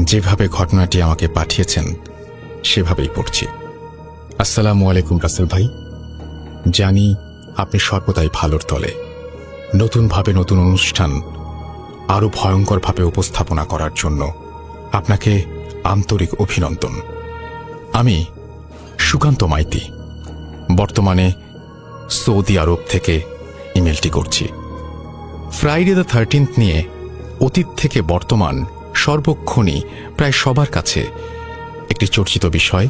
যেভাবে ঘটনাটি আমাকে পাঠিয়েছেন সেভাবেই পড়ছি। আসসালামু আলাইকুম রাসেল ভাই, জানি আপনি সর্বদাই ভালোর তলে। নতুনভাবে নতুন অনুষ্ঠান আরও ভয়ঙ্করভাবে উপস্থাপনা করার জন্য আপনাকে আন্তরিক অভিনন্দন। আমি সুকান্ত মাইতি, বর্তমানে সৌদি আরব থেকে ইমেলটি করছি। ফ্রাইডে দ্য 13th নিয়ে অতীত থেকে বর্তমান সর্বক্ষণই প্রায় সবার কাছে একটি চর্চিত বিষয়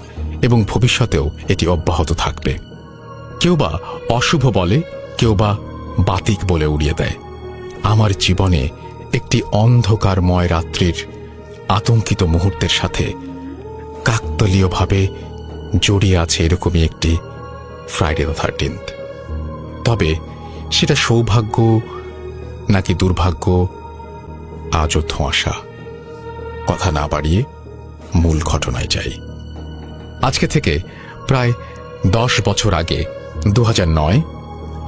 এবং ভবিষ্যতেও এটি অব্যাহত থাকবে। কেউ বা অশুভ বলে, কেউ বা বাতিক বলে উড়িয়ে দেয়। আমার জীবনে একটি অন্ধকারময় রাত্রির আতঙ্কিত মুহূর্তের সাথে কাকতালীয়ভাবে জড়িয়ে আছে এরকমই একটি ফ্রাইডে দ্য 13th। তবে সেটা সৌভাগ্য নাকি দুর্ভাগ্য আজও ধোঁয়াশা। কথা না বাড়িয়ে মূল ঘটনায় যাই। আজকে থেকে প্রায় 10 বছর আগে 2009,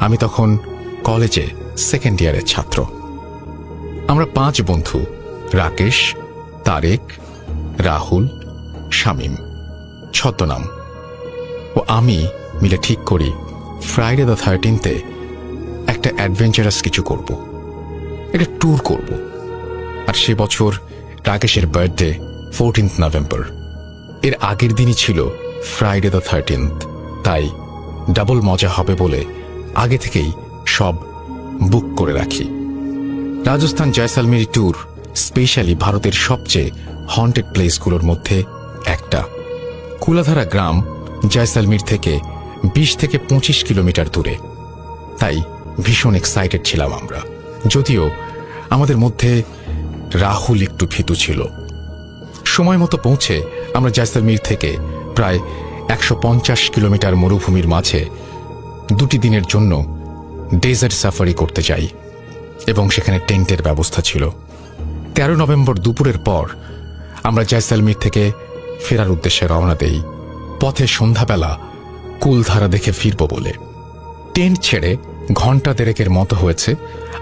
আমি তখন কলেজে সেকেন্ড ইয়ারের ছাত্র। আমরা 5 বন্ধু, রাকেশ, তারেক, রাহুল, শামীম ছদ্মনাম ও আমি মিলে ঠিক করি ফ্রাইডে দ্য 13th একটা অ্যাডভেঞ্চারাস কিছু করব, একটা ট্যুর করব। আর সে বছর রাকেশের বার্থডে 14th নভেম্বর। এর আগের দিনই ছিল ফ্রাইডে দ্য 13th, তাই ডাবল মজা হবে বলে আগে থেকেই সব বুক করে রাখি। রাজস্থান জয়সালমের ট্যুর স্পেশালি ভারতের সবচেয়ে হন্টেড প্লেসগুলোর মধ্যে একটা। কুলাধারা গ্রাম জয়সালমীর থেকে 20 থেকে 25 কিলোমিটার দূরে, তাই ভীষণ এক্সাইটেড ছিলাম আমরা। যদিও আমাদের মধ্যে রাহুল একটু ভীতু ছিল। সময় মতো পৌঁছে আমরা জয়সালমীর থেকে প্রায় 150 কিলোমিটার মরুভূমির মাঝে 2 দিনের জন্য ডেজার্ট সাফারি করতে যাই এবং সেখানে টেন্টের ব্যবস্থা ছিল। 13 নভেম্বর দুপুরের পর আমরা জয়সালমীর থেকে ফেরার উদ্দেশ্যে রওনা দেই, পথে সন্ধ্যাবেলা কুলধারা দেখে ফিরব বলে। টেন্ট ছেড়ে ঘণ্টা দেড়েকের মতো হয়েছে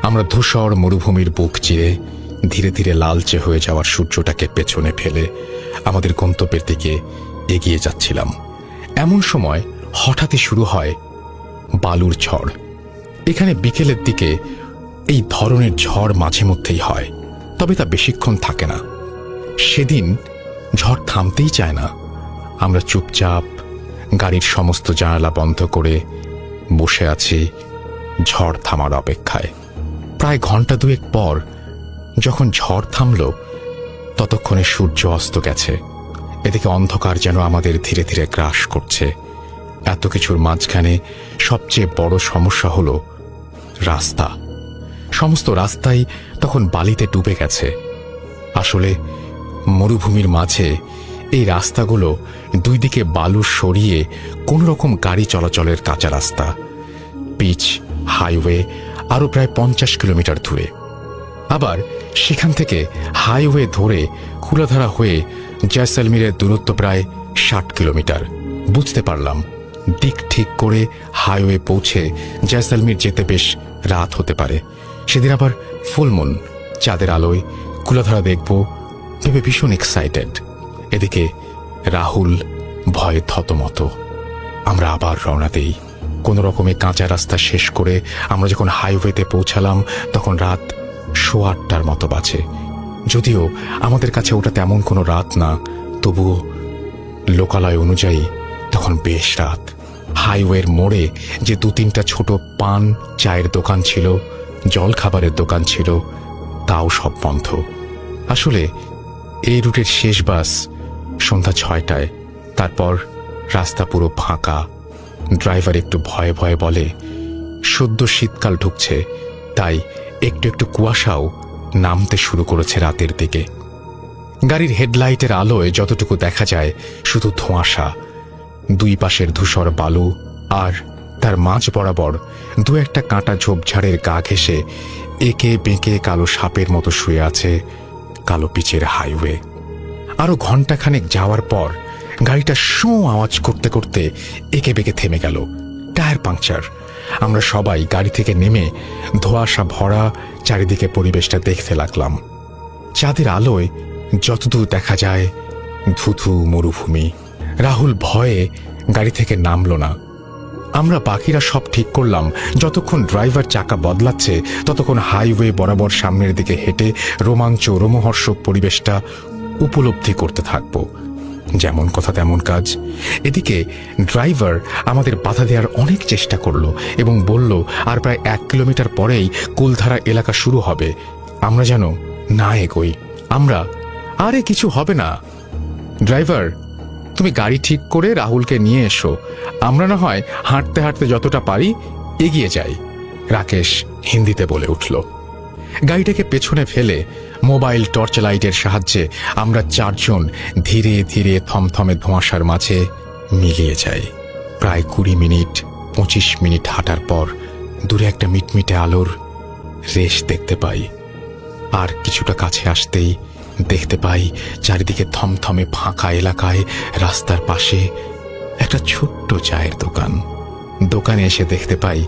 আমরা ধূসর মরুভূমির বুক চিরে ধীরে ধীরে লালচে হয়ে যাওয়ার সূর্যটাকে পেছনে ফেলে আমাদের গন্তব্যের দিকে এগিয়ে যাচ্ছিলাম। এমন সময় হঠাৎই শুরু হয় বালুর ঝড়। এখানে বিকেলের দিকে এই ধরনের ঝড় মাঝে মধ্যেই হয়, তবে তা বেশিক্ষণ থাকে না। সেদিন ঝড় থামতেই চায় না। আমরা চুপচাপ গাড়ির সমস্ত জানালা বন্ধ করে বসে আছি ঝড় থামার অপেক্ষায়। প্রায় ঘণ্টা 2 পর যখন ঝড় থামল, ততক্ষণে সূর্য অস্ত গেছে। এদিকে অন্ধকার যেন আমাদের ধীরে ধীরে গ্রাস করছে। এত কিছুর মাঝখানে সবচেয়ে বড় সমস্যা হলো রাস্তা। সমস্ত রাস্তাই তখন বালিতে ডুবে গেছে। আসলে মরুভূমির মাঝে এই রাস্তাগুলো 2 দিকে বালু সরিয়ে কোন রকম গাড়ি চলাচলের কাঁচা রাস্তা। পিচ হাইওয়ে আরও প্রায় 50 কিলোমিটার দূরে। আবার সেখান থেকে হাইওয়ে ধরে কুলাধারা হয়ে জয়সালমীরের দূরত্ব প্রায় 60 কিলোমিটার। বুঝতে পারলাম দিক ঠিক করে হাইওয়ে পৌঁছে জয়সালমীর যেতে বেশ রাত হতে পারে। সেদিন আবার ফুলমুন, চাঁদের আলোয় কুলাধারা দেখব ভেবে ভীষণ এক্সাইটেড। এদিকে রাহুল ভয়ে থতমত। আমরা আবার রওনা দেই। কোনো রকমে কাঁচা রাস্তা শেষ করে আমরা যখন হাইওয়েতে পৌঁছালাম তখন রাত 8:15 মতো বাজে। যদিও আমাদের কাছে ওটা তেমন কোনো রাত না, তবুও লোকালয় অনুযায়ী তখন বেশ রাত। হাইওয়ের মোড়ে যে 2-3টা ছোট পান চায়ের দোকান ছিল, জল খাবারের দোকান ছিল, তাও সব বন্ধ। আসলে এই রুটের শেষ বাস সন্ধ্যা 6টায়। তারপর রাস্তা পুরো ফাঁকা। ড্রাইভার একটু ভয়ে ভয়ে বলে সদ্য শীতকাল ঢুকছে, তাই একটু একটু কুয়াশাও নামতে শুরু করেছে রাতের দিকে। গাড়ির হেডলাইটের আলোয় যতটুকু দেখা যায় শুধু ধোঁয়াশা। 2 পাশের ধূসর বালু আর তার মাঝ বরাবর 2-1টা কাঁটা ঝোপঝাড়ের গা ঘেঁষে একে বেঁকে কালো সাপের মতো শুয়ে আছে কালো পিচের হাইওয়ে। আরো ঘণ্টাখানেক যাওয়ার পর গাড়িটা শোঁ আওয়াজ করতে করতে একে বেঁকে থেমে গেল। Tyre puncture. আমরা সবাই গাড়ি থেকে নেমে ধোঁয়াশা ভরা চারিদিকে পরিবেশটা দেখতে লাগলাম। চাঁদের আলোয় যতদূর দেখা যায় ধুধু মরুভূমি। রাহুল ভয়ে গাড়ি থেকে নামল না। আমরা বাকিরা সব ঠিক করলাম যতক্ষণ ড্রাইভার চাকা বদলাচ্ছে ততক্ষণ হাইওয়ে বরাবর সামনের দিকে হেঁটে রোমহর্ষক পরিবেশটা উপলব্ধি করতে থাকব। যেমন কথা তেমন কাজ। এদিকে ড্রাইভার আমাদের বাধা দেওয়ার অনেক চেষ্টা করলো এবং বলল আর প্রায় 1 কিলোমিটার পরেই কুলধারা এলাকা শুরু হবে, আমরা যেন না এগোই। আমরা, আরে কিছু হবে না ড্রাইভার, তুমি গাড়ি ঠিক করে রাহুলকে নিয়ে এসো, আমরা না হয় হাঁটতে হাঁটতে যতটা পারি এগিয়ে যাই, রাকেশ হিন্দিতে বলে উঠল। গাড়িটাকে পেছনে ফেলে মোবাইল টর্চ লাইটের সাহায্যে আমরা 4 জন ধীরে ধীরে থমথমে ধোঁয়াশার মাঝে মিলিয়ে যাই। প্রায় 20-25 মিনিট হাঁটার পর দূরে একটা মিটমিটে আলোর রেশ দেখতে পাই। আর কিছুটা কাছে আসতেই দেখতে পাই চারিদিকে থমথমে ফাঁকা এলাকায় রাস্তার পাশে একটা ছোট্ট চায়ের দোকান। দোকানে এসে দেখতে পাই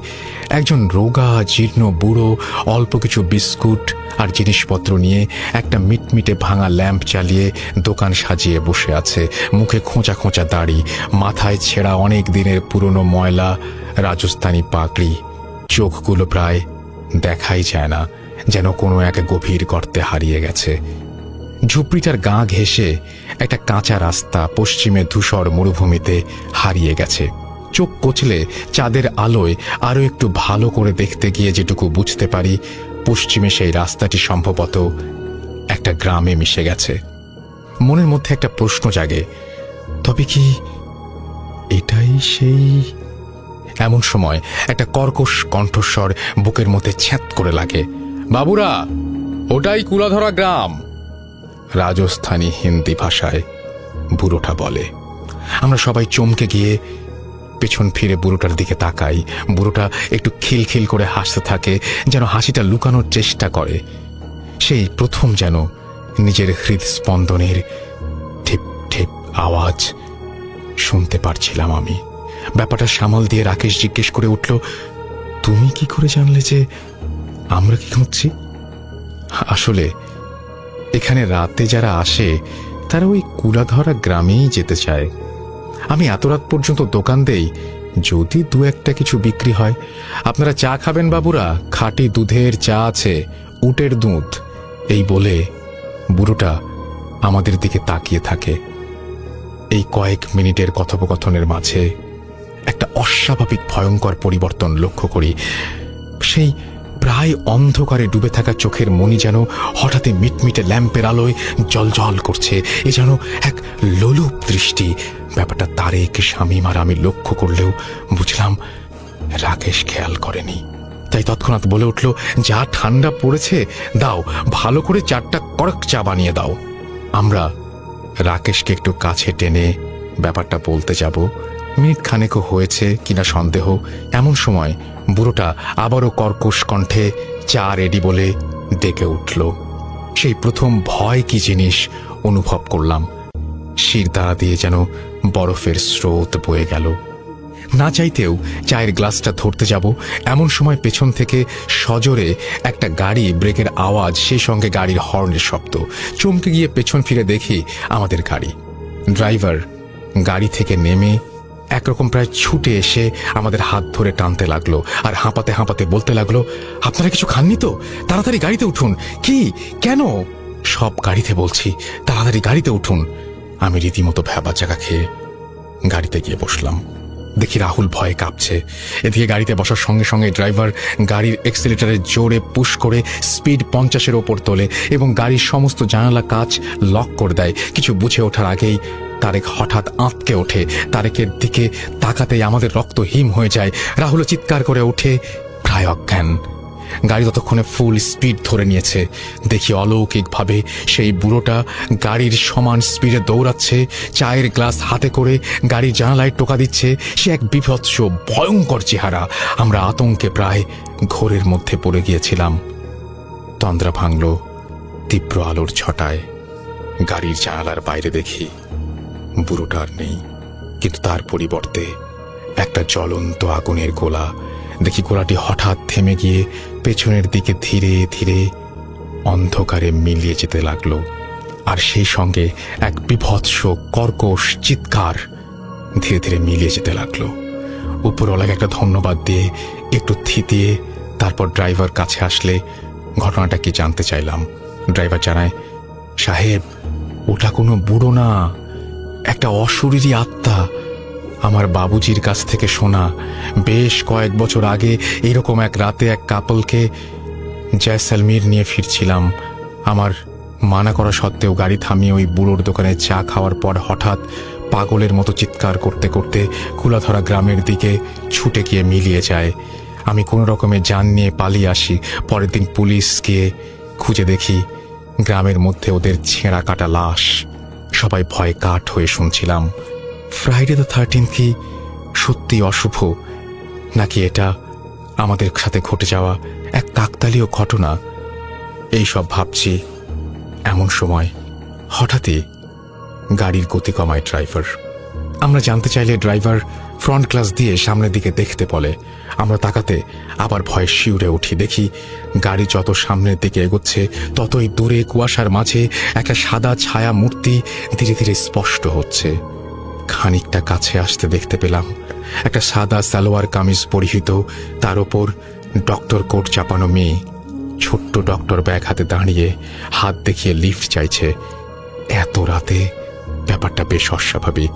একজন রোগা জীর্ণ বুড়ো অল্প কিছু বিস্কুট আর জিনিসপত্র নিয়ে একটা মিটমিটে ভাঙা ল্যাম্প চালিয়ে দোকান সাজিয়ে বসে আছে। মুখে খোঁচা খোঁচা দাড়ি, মাথায় ছেঁড়া অনেক দিনের পুরনো ময়লা রাজস্থানী পাগড়ি, চোখগুলো প্রায় দেখাই যায় না, যেন কোনো এক গভীর গর্তে হারিয়ে গেছে। ঝুপড়িটার গা ঘেঁষে একটা কাঁচা রাস্তা পশ্চিমে ধূসর মরুভূমিতে হারিয়ে গেছে। চোখ কচলে চাঁদের আলোয় আরো একটু ভালো করে দেখতে গিয়ে যেটুকু বুঝতে পারি, পশ্চিমে সেই রাস্তাটি সম্ভবত একটা গ্রামে মিশে গেছে। মনের মধ্যে একটা প্রশ্ন জাগে, তবে কি এটাই সেই? এমন সময় একটা কর্কশ কণ্ঠস্বর বুকের মধ্যে ছ্যাঁত করে লাগে, বাবুরা, ওটাই কুলাধরা গ্রাম, রাজস্থানী হিন্দি ভাষায় বুড়োটা বলে। আমরা সবাই চমকে গিয়ে পেছন ফিরে বুড়োটার দিকে তাকাই। বুড়োটা একটু খিলখিল করে হাসতে থাকে, যেন হাসিটা লুকানোর চেষ্টা করে। সেই প্রথম যেন নিজের হৃদস্পন্দনের ঠিপ ঠিপ আওয়াজ শুনতে পারছিলাম আমি। ব্যাপারটা সামাল দিয়ে রাকেশ জিজ্ঞেস করে উঠল, তুমি কি করে জানলে যে আমরা কি খুঁজছি? আসলে এখানে রাতে যারা আসে তারা ওই কুলাধরা গ্রামেই যেতে চায়। আমি এত রাত পর্যন্ত দোকান দেই, যদি 2-1টা কিছু বিক্রি হয়। আপনারা চা খাবেন বাবুরা? খাঁটি দুধের চা আছে, উটের দুধ। এই বলে বুড়োটা আমাদের দিকে তাকিয়ে থাকে। এই কয়েক মিনিটের কথোপকথনের মাঝে একটা অস্বাভাবিক ভয়ঙ্কর পরিবর্তন লক্ষ্য করি। সেই প্রায় অন্ধকারে ডুবে থাকা চোখের মণি যেন হঠাৎই মিটমিটে ল্যাম্পের আলোয় জলজল করছে। এ যেন এক লোলুপ দৃষ্টি। ব্যাপারটা তারেক, শামীম আর আমি লক্ষ্য করলেও বুঝলাম রাকেশ খেয়াল করেনি। তাই তৎক্ষণাৎ বলে উঠল, যা ঠান্ডা পড়েছে, দাও ভালো করে 4টা কড়ক চা বানিয়ে দাও। আমরা রাকেশকে একটু কাছে টেনে ব্যাপারটা বলতে যাব। মিনিট খানেকও হয়েছে কিনা সন্দেহ। এমন সময় বুড়োটা আবারও কর্কশ কণ্ঠে চা রেডি বলে ডেকে উঠল। সেই প্রথম ভয় কি জিনিস অনুভব করলাম। শির দ্বারা দিয়ে যেন বরফের স্রোত বয়ে গেল। না চাইতেও চায়ের গ্লাসটা ধরতে যাব, এমন সময় পেছন থেকে সজোরে একটা গাড়ি ব্রেকের আওয়াজ, সেই সঙ্গে গাড়ির হর্নের শব্দ। চমকে গিয়ে পেছন ফিরে দেখি আমাদের গাড়ি। ড্রাইভার গাড়ি থেকে নেমে একরকম প্রায় ছুটে এসে আমাদের হাত ধরে টানতে লাগলো আর হাঁপাতে হাঁপাতে বলতে লাগলো, আপনারা কিছু খাননি তো? তাড়াতাড়ি গাড়িতে উঠুন। কি, কেন? সব গাড়িতে বলছি, তাড়াতাড়ি গাড়িতে উঠুন। আমি রীতিমতো ভ্যাবা জায়গা খেয়ে গাড়িতে গিয়ে বসলাম। দেখি রাহুল ভয়ে কাঁপছে। এদিকে গাড়িতে বসার সঙ্গে সঙ্গে ড্রাইভার গাড়ির এক্সিলেটারে জোরে পুশ করে স্পিড 50-এর ওপর তোলে এবং গাড়ির সমস্ত জানালা কাচ লক করে দেয়। কিছু বুঝে ওঠার আগেই তারেক হঠাৎ আঁতকে ওঠে। তারেকের দিকে তাকাতেই আমাদের রক্ত হিম হয়ে যায়। রাহুল চিৎকার করে ওঠে, প্রায় অজ্ঞান। গাড়ি ততক্ষণে ফুল স্পিড ধরে নিয়েছে। দেখি অলৌকিকভাবে সেই বুড়োটা গাড়ির সমান স্পিডে দৌড়াচ্ছে, চায়ের গ্লাস হাতে করে গাড়ির জানালায় টোকা দিচ্ছে। সে এক বিভৎস ভয়ঙ্কর চেহারা। আমরা আতঙ্কে প্রায় ঘোরের মধ্যে পড়ে গিয়েছিলাম। তন্দ্রা ভাঙল তীব্র আলোর ছটায়। গাড়ির জানালার বাইরে দেখি বুড়োটা আর নেই, কিন্তু তার পরিবর্তে একটা জ্বলন্ত আগুনের গোলা। দেখি গোলাটি হঠাৎ থেমে গিয়ে পেছনের দিকে ধীরে ধীরে অন্ধকারে মিলিয়ে যেতে লাগলো। আর সেই সঙ্গে এক বিভৎস কর্কশ চিৎকার ধীরে ধীরে মিলিয়ে যেতে লাগলো। উপরওয়ালাকে একটা ধন্যবাদ দিয়ে একটু থিতিয়ে তারপর ড্রাইভার কাছে আসলে ঘটনাটা কি জানতে চাইলাম। ড্রাইভার জানায়, সাহেব, ওটা কোনো বুড়ো না, একটা অশরীরী আত্মা। আমার বাবুজির কাছ থেকে শোনা। বেশ কয়েক বছর আগে এরকম এক রাতে এক কাপলকে জয়সলমীর নিয়ে ফিরছিলাম। আমার মানা করা সত্ত্বেও গাড়ি থামিয়ে ওই বুড়োর দোকানে চা খাওয়ার পর হঠাৎ পাগলের মতো চিৎকার করতে করতে কুলাধরা গ্রামের দিকে ছুটে গিয়ে মিলিয়ে যায়। আমি কোনো রকমে যান নিয়ে পালিয়ে আসি। পরের দিন পুলিশ গিয়ে খুঁজে দেখি গ্রামের মধ্যে ওদের ছেঁড়া কাটা লাশ। সবাই ভয়ে কাঠ হয়ে শুনছিলাম। ফ্রাইডে দ্য 13th কি সত্যি অশুভ, নাকি এটা আমাদের সাথে ঘটে যাওয়া এক কাকতালীয় ঘটনা? এই সব ভাবছি, এমন সময় হঠাৎই গাড়ির গতি কমায় ড্রাইভার। আমরা জানতে চাইলে ড্রাইভার ফ্রন্ট গ্লাস দিয়ে সামনের দিকে দেখতে বলে। আমরা তাকাতে আবার ভয়ে শিউরে উঠি। দেখি গাড়ি যত সামনের দিকে এগোচ্ছে ততই দূরে কুয়াশার মাঝে একটা সাদা ছায়া মূর্তি ধীরে ধীরে স্পষ্ট হচ্ছে। খানিকটা কাছে আসতে দেখতে পেলাম একটা সাদা সালোয়ার কামিজ পরিহিত, তার ওপর ডক্টর কোট চাপানো মেয়ে ছোট্ট ডক্টর ব্যাগ হাতে দাঁড়িয়ে হাত দেখিয়ে লিফট চাইছে। এত রাতে ব্যাপারটা বেশ অস্বাভাবিক।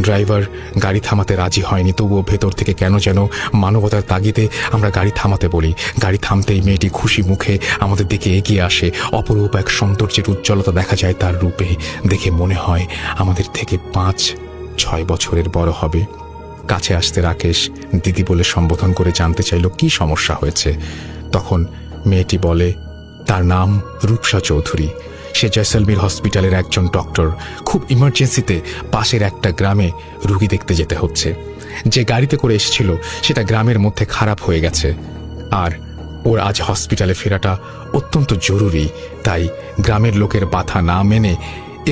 ড্রাইভার গাড়ি থামাতে রাজি হয়নি, তবুও ভেতর থেকে কেন যেন মানবতার তাগিদে আমরা গাড়ি থামাতে বলি। গাড়ি থামতেই মেয়েটি খুশি মুখে আমাদের দিকে এগিয়ে আসে। অপরূপ এক সৌন্দর্যের উজ্জ্বলতা দেখা যায় তার রূপে। দেখে মনে হয় আমাদের থেকে 5-6 বছরের বড় হবে। কাছে আসতে রাকেশ দিদি বলে সম্বোধন করে জানতে চাইল কি সমস্যা হয়েছে। তখন মেয়েটি বলে তার নাম রূপসা চৌধুরী। সে জয়সলমীর হসপিটালের একজন ডক্টর। খুব ইমার্জেন্সিতে পাশের একটা গ্রামে রুগী দেখতে যেতে হচ্ছে। যে গাড়িতে করে এসেছিল সেটা গ্রামের মধ্যে খারাপ হয়ে গেছে, আর ওর আজ হসপিটালে ফেরাটা অত্যন্ত জরুরি। তাই গ্রামের লোকের বাধা না মেনে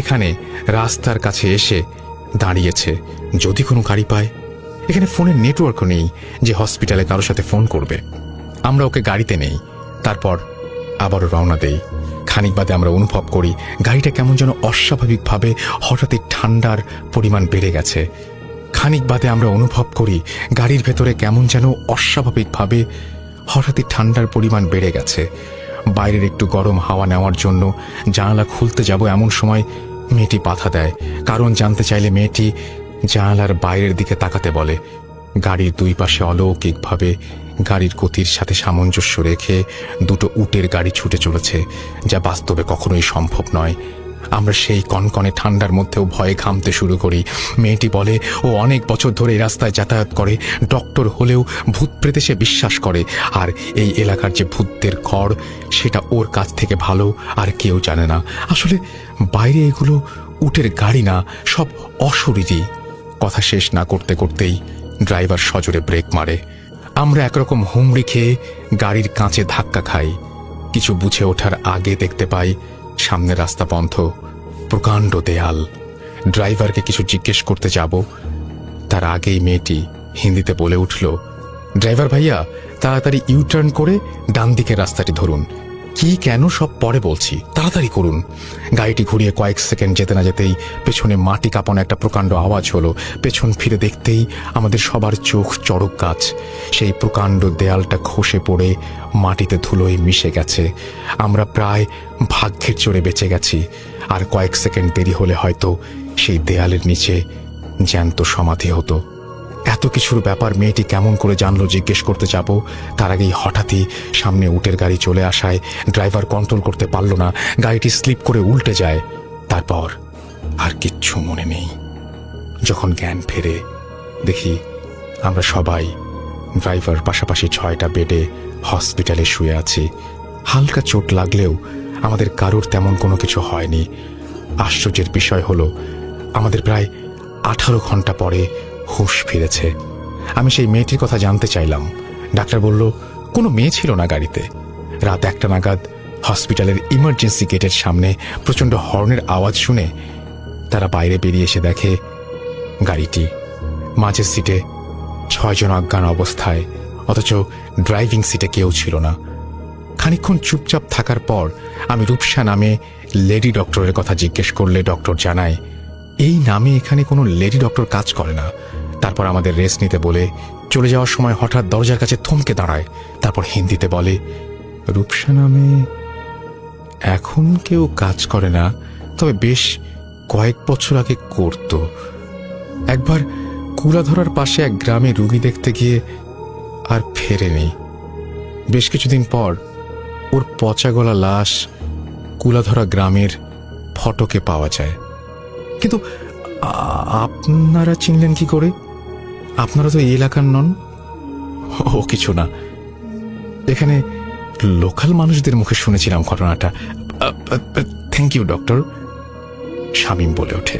এখানে রাস্তার কাছে এসে দাঁড়িয়েছে। যদি কোনো গাড়ি পায়। এখানে ফোনের নেটওয়ার্কও নেই যে হসপিটালে কারোর সাথে ফোন করবে। আমরা ওকে গাড়িতে নেই, তারপর আবারও রওনা দেই। খানিক বাদে আমরা অনুভব করি গাড়িটা কেমন যেন অস্বাভাবিকভাবে হঠাৎই ঠান্ডার পরিমাণ বেড়ে গেছে। খানিক বাদে আমরা অনুভব করি গাড়ির ভেতরে কেমন যেন অস্বাভাবিকভাবে হঠাৎই ঠান্ডার পরিমাণ বেড়ে গেছে। বাইরের একটু গরম হাওয়া নেওয়ার জন্য জানালা খুলতে যাব, এমন সময় মেয়েটি বাধা দেয়। কারণ জানতে চাইলে মেয়েটি জানালার বাইরের দিকে তাকাতে বলে। গাড়ির দুই পাশে অলৌকিকভাবে গাড়ির গতির সাথে সামঞ্জস্য রেখে দুটো উটের গাড়ি ছুটে চলেছে, যা বাস্তবে কখনোই সম্ভব নয়। আমরা সেই কনকনে ঠান্ডার মধ্যেও ভয়ে ঘামতে শুরু করি। মেয়েটি বলে ও অনেক বছর ধরে এই রাস্তায় যাতায়াত করে, ডক্টর হলেও ভূত প্রেতে সে বিশ্বাস করে, আর এই এলাকার যে ভূতদের ঘর সেটা ওর কাছ থেকে ভালো আর কেউ জানে না। আসলে বাইরে এগুলো উটের গাড়ি না, সব অশরীরী। কথা শেষ না করতে করতেই ড্রাইভার সজোরে ব্রেক মারে। আমরা একরকম হুমড়ি খেয়ে গাড়ির কাঁচে ধাক্কা খাই। কিছু বুঝে ওঠার আগে দেখতে পাই সামনে রাস্তা বন্ধ, প্রকাণ্ড দেয়াল। ড্রাইভারকে কিছু জিজ্ঞেস করতে যাব, তার আগেই মেয়েটি হিন্দিতে বলে উঠল, ড্রাইভার ভাইয়া, তাড়াতাড়ি ইউটার্ন করে ডান দিকের রাস্তাটি ধরুন। কি কেন সব পরে বলছি, তাড়াতাড়ি করুন। গাড়িটি ঘুরিয়ে কয়েক সেকেন্ড যেতে না যেতেই পেছনে মাটি কাঁপানো একটা প্রকাণ্ড আওয়াজ হলো। পেছন ফিরে দেখতেই আমাদের সবার চোখ চড়ক গাছ। সেই প্রকাণ্ড দেয়ালটা খসে পড়ে মাটিতে ধুলোয় মিশে গেছে। আমরা প্রায় ভাগ্যের জোরে বেঁচে গেছি। আর কয়েক সেকেন্ড দেরি হলে হয়তো সেই দেয়ালের নিচে জ্যান্ত সমাধি হতো। এত কিছুর ব্যাপার মেয়েটি কেমন করে জানলো জিজ্ঞেস করতে যাব, তার আগেই হঠাৎই সামনে উটের গাড়ি চলে আসায় ড্রাইভার কন্ট্রোল করতে পারল না। গাড়িটি স্লিপ করে উল্টে যায়। তারপর আর কিচ্ছু মনে নেই। যখন জ্ঞান ফেরে দেখি আমরা সবাই, ড্রাইভার পাশাপাশি 6টা বেডে হসপিটালে শুয়ে আছি। হালকা চোট লাগলেও আমাদের কারোর তেমন কোনো কিছু হয়নি। আশ্চর্যের বিষয় হলো আমাদের প্রায় 18 ঘন্টা পরে হুঁশ ফিরেছে। আমি সেই মেয়েটির কথা জানতে চাইলাম। ডাক্তার বলল কোনো মেয়ে ছিল না গাড়িতে। রাত 1টা নাগাদ হসপিটালের ইমার্জেন্সি গেটের সামনে প্রচণ্ড হর্নের আওয়াজ শুনে তারা বাইরে বেরিয়ে এসে দেখে গাড়িটি মাঝের সিটে 6 জন অজ্ঞান অবস্থায়, অথচ ড্রাইভিং সিটে কেউ ছিল না। খানিকক্ষণ চুপচাপ থাকার পর আমি রূপসা নামে লেডি ডক্টরের কথা জিজ্ঞেস করলে ডক্টর জানায় এই নামে এখানে কোনো লেডি ডক্টর কাজ করে না। তারপর আমাদের রেস্ট নিতে বলে চলে যাওয়ার সময় হঠাৎ দরজার কাছে থমকে দাঁড়ায়। তারপর হিন্দিতে বলে, রূপসা নামে এখন কেউ কাজ করে না, তবে বেশ কয়েক বছর আগে করত। একবার কুলাধরার পাশে এক গ্রামে রুগী দেখতে গিয়ে আর ফেরেনি। বেশ কিছুদিন পর ওর পচা গলা লাশ কুলাধরা গ্রামের ফটকে পাওয়া যায়। কিন্তু আপনারা চিনলেন কি করে? আপনারা তো এই এলাকার নন। ও কিছু না, এখানে লোকাল মানুষদের মুখে শুনেছিলাম ঘটনাটা। থ্যাংক ইউ ডক্টর, শামীম বলে ওঠে।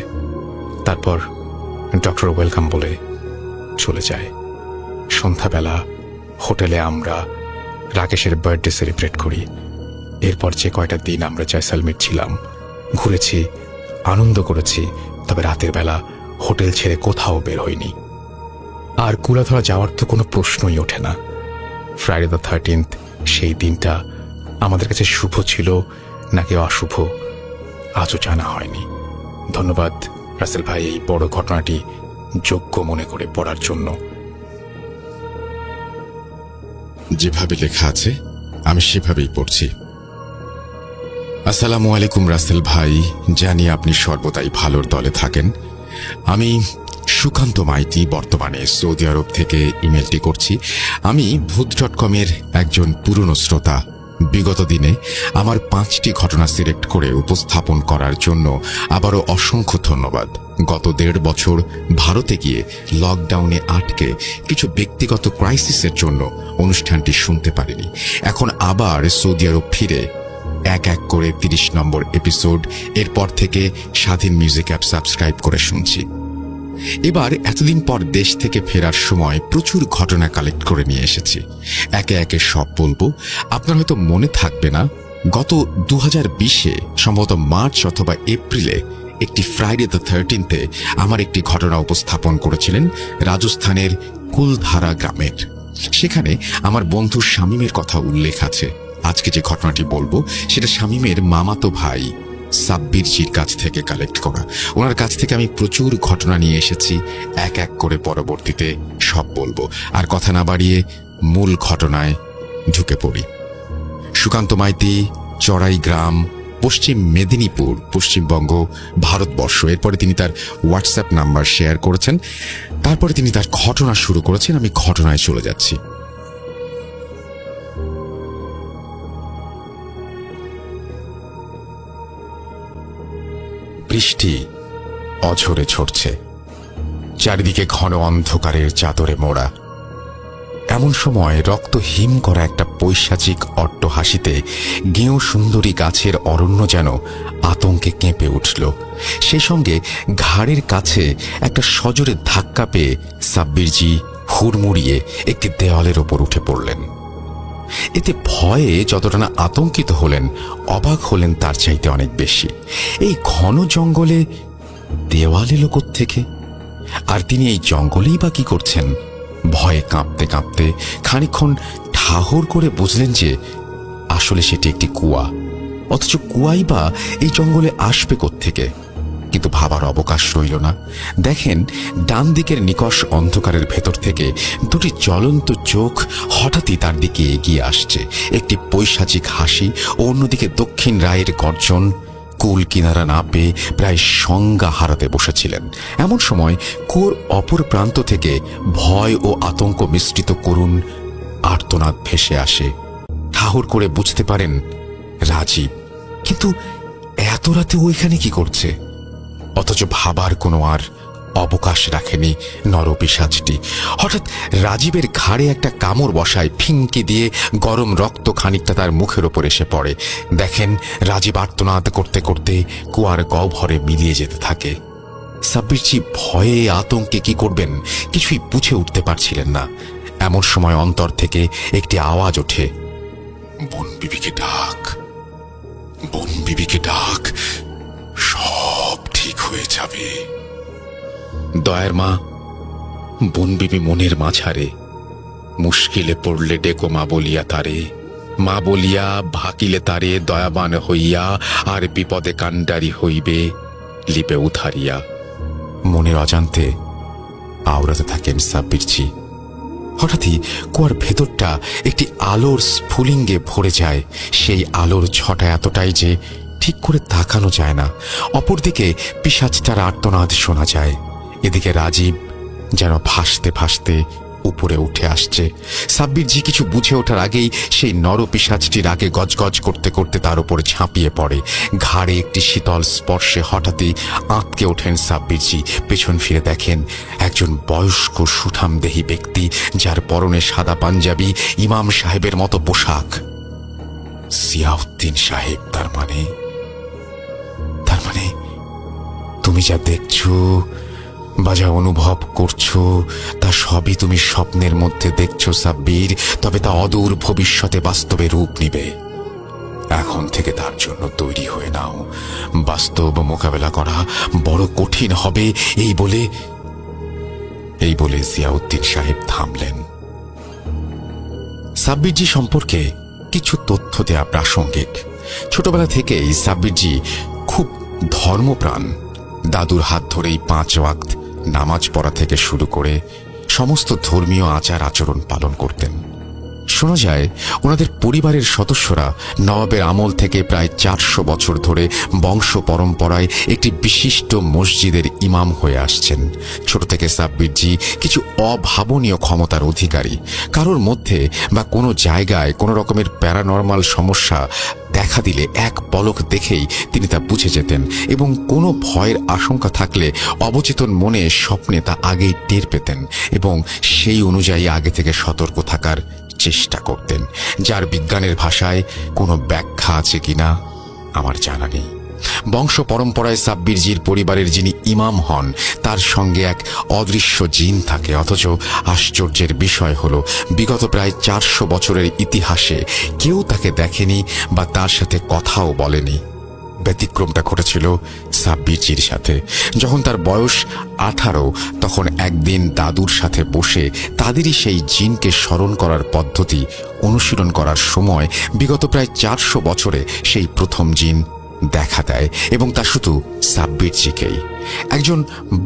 তারপর ডক্টর ওয়েলকাম বলে চলে যায়। সন্ধ্যাবেলা হোটেলে আমরা রাকেশের বার্থডে সেলিব্রেট করি। এরপর যে কয়টা দিন আমরা জয়সালমের ছিলাম, ঘুরেছি, আনন্দ করেছি, তবে রাতের বেলা হোটেল ছেড়ে কোথাও বের হইনি। আর কুলাধরা যাওয়ার তো কোনো প্রশ্নই ওঠে না। ফ্রাইডে দ্য 13th সেই দিনটা আমাদের কাছে শুভ ছিল নাকি অশুভ আজও জানা হয়নি। ধন্যবাদ রাসেল ভাই এই বড় ঘটনাটি যোগ্য মনে করে পড়ার জন্য। যেভাবে লেখা আছে আমি সেভাবেই পড়ছি। আসসালামু আলাইকুম রাসেল ভাই, জানি আপনি সর্বদাই ভালোর দলে থাকেন। আমি সুকান্ত মাইতি বর্তমানে সৌদি আরব থেকে ইমেলটি করছি। আমি ভূত.com-এর একজন পুরনো শ্রোতা। বিগত দিনে আমার 5টি ঘটনা সিলেক্ট করে উপস্থাপন করার জন্য আবারও অসংখ্য ধন্যবাদ। গত 1.5 বছর ভারতে গিয়ে লকডাউনে আটকে কিছু ব্যক্তিগত ক্রাইসিসের জন্য অনুষ্ঠানটি শুনতে পারিনি। এখন আবার সৌদি আরব ফিরে এক এক করে 30 নম্বর এপিসোড এরপর থেকে স্বাধীন মিউজিক অ্যাপ সাবস্ক্রাইব করে শুনছি। এবার এতদিন পর দেশ থেকে ফেরার সময় প্রচুর ঘটনা কালেক্ট করে নিয়ে এসেছি। একে একে সব বলবো। আপনার হয়তো মনে থাকবে না, গত 2020-এ সম্ভবত মার্চ অথবা এপ্রিলে একটি ফ্রাইডে দ্য 13th-এ আমার একটি ঘটনা উপস্থাপন করেছিলেন রাজস্থানের কুলধারা গ্রামের। সেখানে আমার বন্ধু শামীমের কথা উল্লেখ আছে। আজকে যে ঘটনাটি বলবো সেটা শামীমের মামাতো ভাই সাব্বিরজির কাছ থেকে কালেক্ট করা। ওনার কাছ থেকে আমি প্রচুর ঘটনা নিয়ে এসেছি, এক এক করে পরবর্তীতে সব বলবো। আর কথা না বাড়িয়ে মূল ঘটনায় ঢুকে পড়ি। সুকান্ত মাইতি, চড়াই গ্রাম, পশ্চিম মেদিনীপুর, পশ্চিমবঙ্গ, ভারতবর্ষ। এরপরে তিনি তার হোয়াটসঅ্যাপ নাম্বার শেয়ার করেছেন। তারপরে তিনি তার ঘটনা শুরু করেছেন। আমি ঘটনায় চলে যাচ্ছি। বৃষ্টি অঝরে ঝরছে, চারিদিকে ঘন অন্ধকারের চাদরে মোড়া। এমন সময় রক্ত হিম করা একটা পৈশাচিক অট্টহাসিতে গেঁয়ো সুন্দরী গাছের অরণ্য যেন আতঙ্কে কেঁপে উঠল। সেই সঙ্গে ঘাড়ের কাছে একটা সজোরে ধাক্কা পেয়ে সাব্বিরজি হুড়মুড়িয়ে একটি দেওয়ালের ওপর উঠে পড়লেন। এতে ভয়ে যতটা না আতঙ্কিত হলেন, অবাক হলেন তার চাইতে অনেক বেশি। এই ঘন জঙ্গলে দেওয়াল এলো কোত্থেকে? আর তিনি এই জঙ্গলেই বা কি করছেন? ভয়ে কাঁপতে কাঁপতে খানিকক্ষণ ঠাহর করে বুঝলেন যে আসলে সেটি একটি কুয়া। অথচ কুয়াই বা এই জঙ্গলে আসবে কোত্থেকে? কিন্তু ভাবার অবকাশ রইল না। দেখেন, ডান দিকের নিকষ অন্ধকারের ভেতর থেকে দুটি জ্বলন্ত চোখ হঠাৎই তার দিকে এগিয়ে আসছে। একটি পৈশাচিক হাসি ও অন্যদিকে দক্ষিণ রায়ের গর্জন। কুল কিনারা না পেয়ে প্রায় সংজ্ঞা হারাতে বসেছিলেন। এমন সময় কুয়োর অপর প্রান্ত থেকে ভয় ও আতঙ্ক মিশ্রিত করুণ আর্তনাদ ভেসে আসে। ঠাহর করে বুঝতে পারেন রাজীব। কিন্তু এত রাতে ওইখানে কি করছে? অথচ ভাবার কোনো আর অবকাশ রাখেনি নরপিশাচটি। হঠাৎ রাজীবের ঘাড়ে একটা কামড় বসায়, ফিঙ্কি দিয়ে গরম রক্ত খানিকটা তার মুখের ওপর এসে পড়ে। দেখেন, রাজীব আর্তনাদ করতে করতে কুয়ার গহ্বরে মিলিয়ে যেতে থাকে। সাব্বিরজি ভয়ে আতঙ্কে কি করবেন কিছুই বুঝে উঠতে পারছিলেন না। এমন সময় অন্তর থেকে একটি আওয়াজ ওঠে, বোন বিবিকে ডাক, বোন বিবিকে ডাক, সব ঠিক হয়ে যাবে। দয়ার মা, বোন বিবি মনের মাঝারে, মুশকিলে পড়লে ডেকো মা বলিয়া তারে। মা বলিয়া ভাকিলে তারে দয়াবান হইয়া, আর বিপদে কাণ্ডারি হইবে লিপে উথারিয়া। মনের অজান্তে আওড়াতে থাকেন সাব্বিরজি। হঠাৎই কুয়ার ভেতরটা একটি আলোর স্ফুলিঙ্গে ভরে যায়। সেই আলোর ছটা এতটাই যে ঠিক করে তাকানো যায় না। অপরদিকে পিশাচটার আর্তনাদ শোনা যায়। এদিকে রাজীব যেন ভাসতে ভাসতে উপরে উঠে আসছে। সাব্বিরজি কিছু বুঝে ওঠার আগেই সেই নর পিশাচটির আগে গজগজ করতে করতে তার উপরে ঝাঁপিয়ে পড়ে। ঘাড়ে একটি শীতল স্পর্শে হঠাৎই আঁতকে ওঠেন সাব্বিরজি। পেছন ফিরে দেখেন একজন বয়স্ক সুঠামদেহী ব্যক্তি, যার পরনে সাদা পাঞ্জাবি, ইমাম সাহেবের মতো পোশাক। জিয়াউদ্দিন সাহেব। তার মানে তুমি যা দেখছো বা যা অনুভব করছো তা সবই তুমি স্বপ্নের মধ্যে দেখছো সাব্বির। তবে তা অদূর ভবিষ্যতে বাস্তবে রূপ নিবে। এখন থেকে তার জন্য তৈরি হয়ে নাও। বাস্তব মোকাবেলা করা বড় কঠিন হবে। এই বলে জিয়াউদ্দিন সাহেব থামলেন। সাব্বিরজি সম্পর্কে কিছু তথ্য দেয়া প্রাসঙ্গিক। ছোটবেলা থেকেই সাব্বিরজি খুব ধর্মপ্রাণ। দাদুর হাত ধরেই 5 ওয়াক্ত নামাজ পড়া থেকে শুরু করে সমস্ত ধর্মীয় আচার আচরণ পালন করতেন। শোনা যায় ওনাদের পরিবারের সদস্যরা নবাবের আমল থেকে প্রায় 400 বছর ধরে বংশ পরম্পরায় একটি বিশিষ্ট মসজিদের ইমাম হয়ে আসছেন। ছোট থেকে সাব্বিরজি কিছু অভাবনীয় ক্ষমতার অধিকারী। কারোর মধ্যে বা কোনো জায়গায় কোনো রকমের প্যারানর্মাল সমস্যা দেখা দিলে এক পলক দেখেই তিনি তা বুঝে যেতেন, এবং কোনো ভয়ের আশঙ্কা থাকলে অবচেতন মনে স্বপ্নে তা আগেই টের পেতেন এবং সেই অনুযায়ী আগে থেকে সতর্ক থাকার চেষ্টা করতেন। যার বিজ্ঞানের ভাষায় কোনো ব্যাখ্যা আছে কিনা আমার জানা নেই। বংশ পরম্পরায় সাব্বিরজির পরিবারের যিনি ইমাম হন তার সঙ্গে এক অদৃশ্য জিন থাকে। অথচ আশ্চর্যের বিষয় হল বিগত প্রায় 400 বছরের ইতিহাসে কেউ তাকে দেখেনি বা তার সাথে কথাও বলেনি। ব্যতিক্রমটা ঘটেছিল সাব্বিরজির সাথে। যখন তার বয়স 18, তখন একদিন দাদুর সাথে বসে তাদেরই সেই জিনকে স্মরণ করার পদ্ধতি অনুশীলন করার সময় বিগত প্রায় 400 বছরে সেই প্রথম জিন দেখা দেয়, এবং তা শুধু সাব্বিরজিকেই। একজন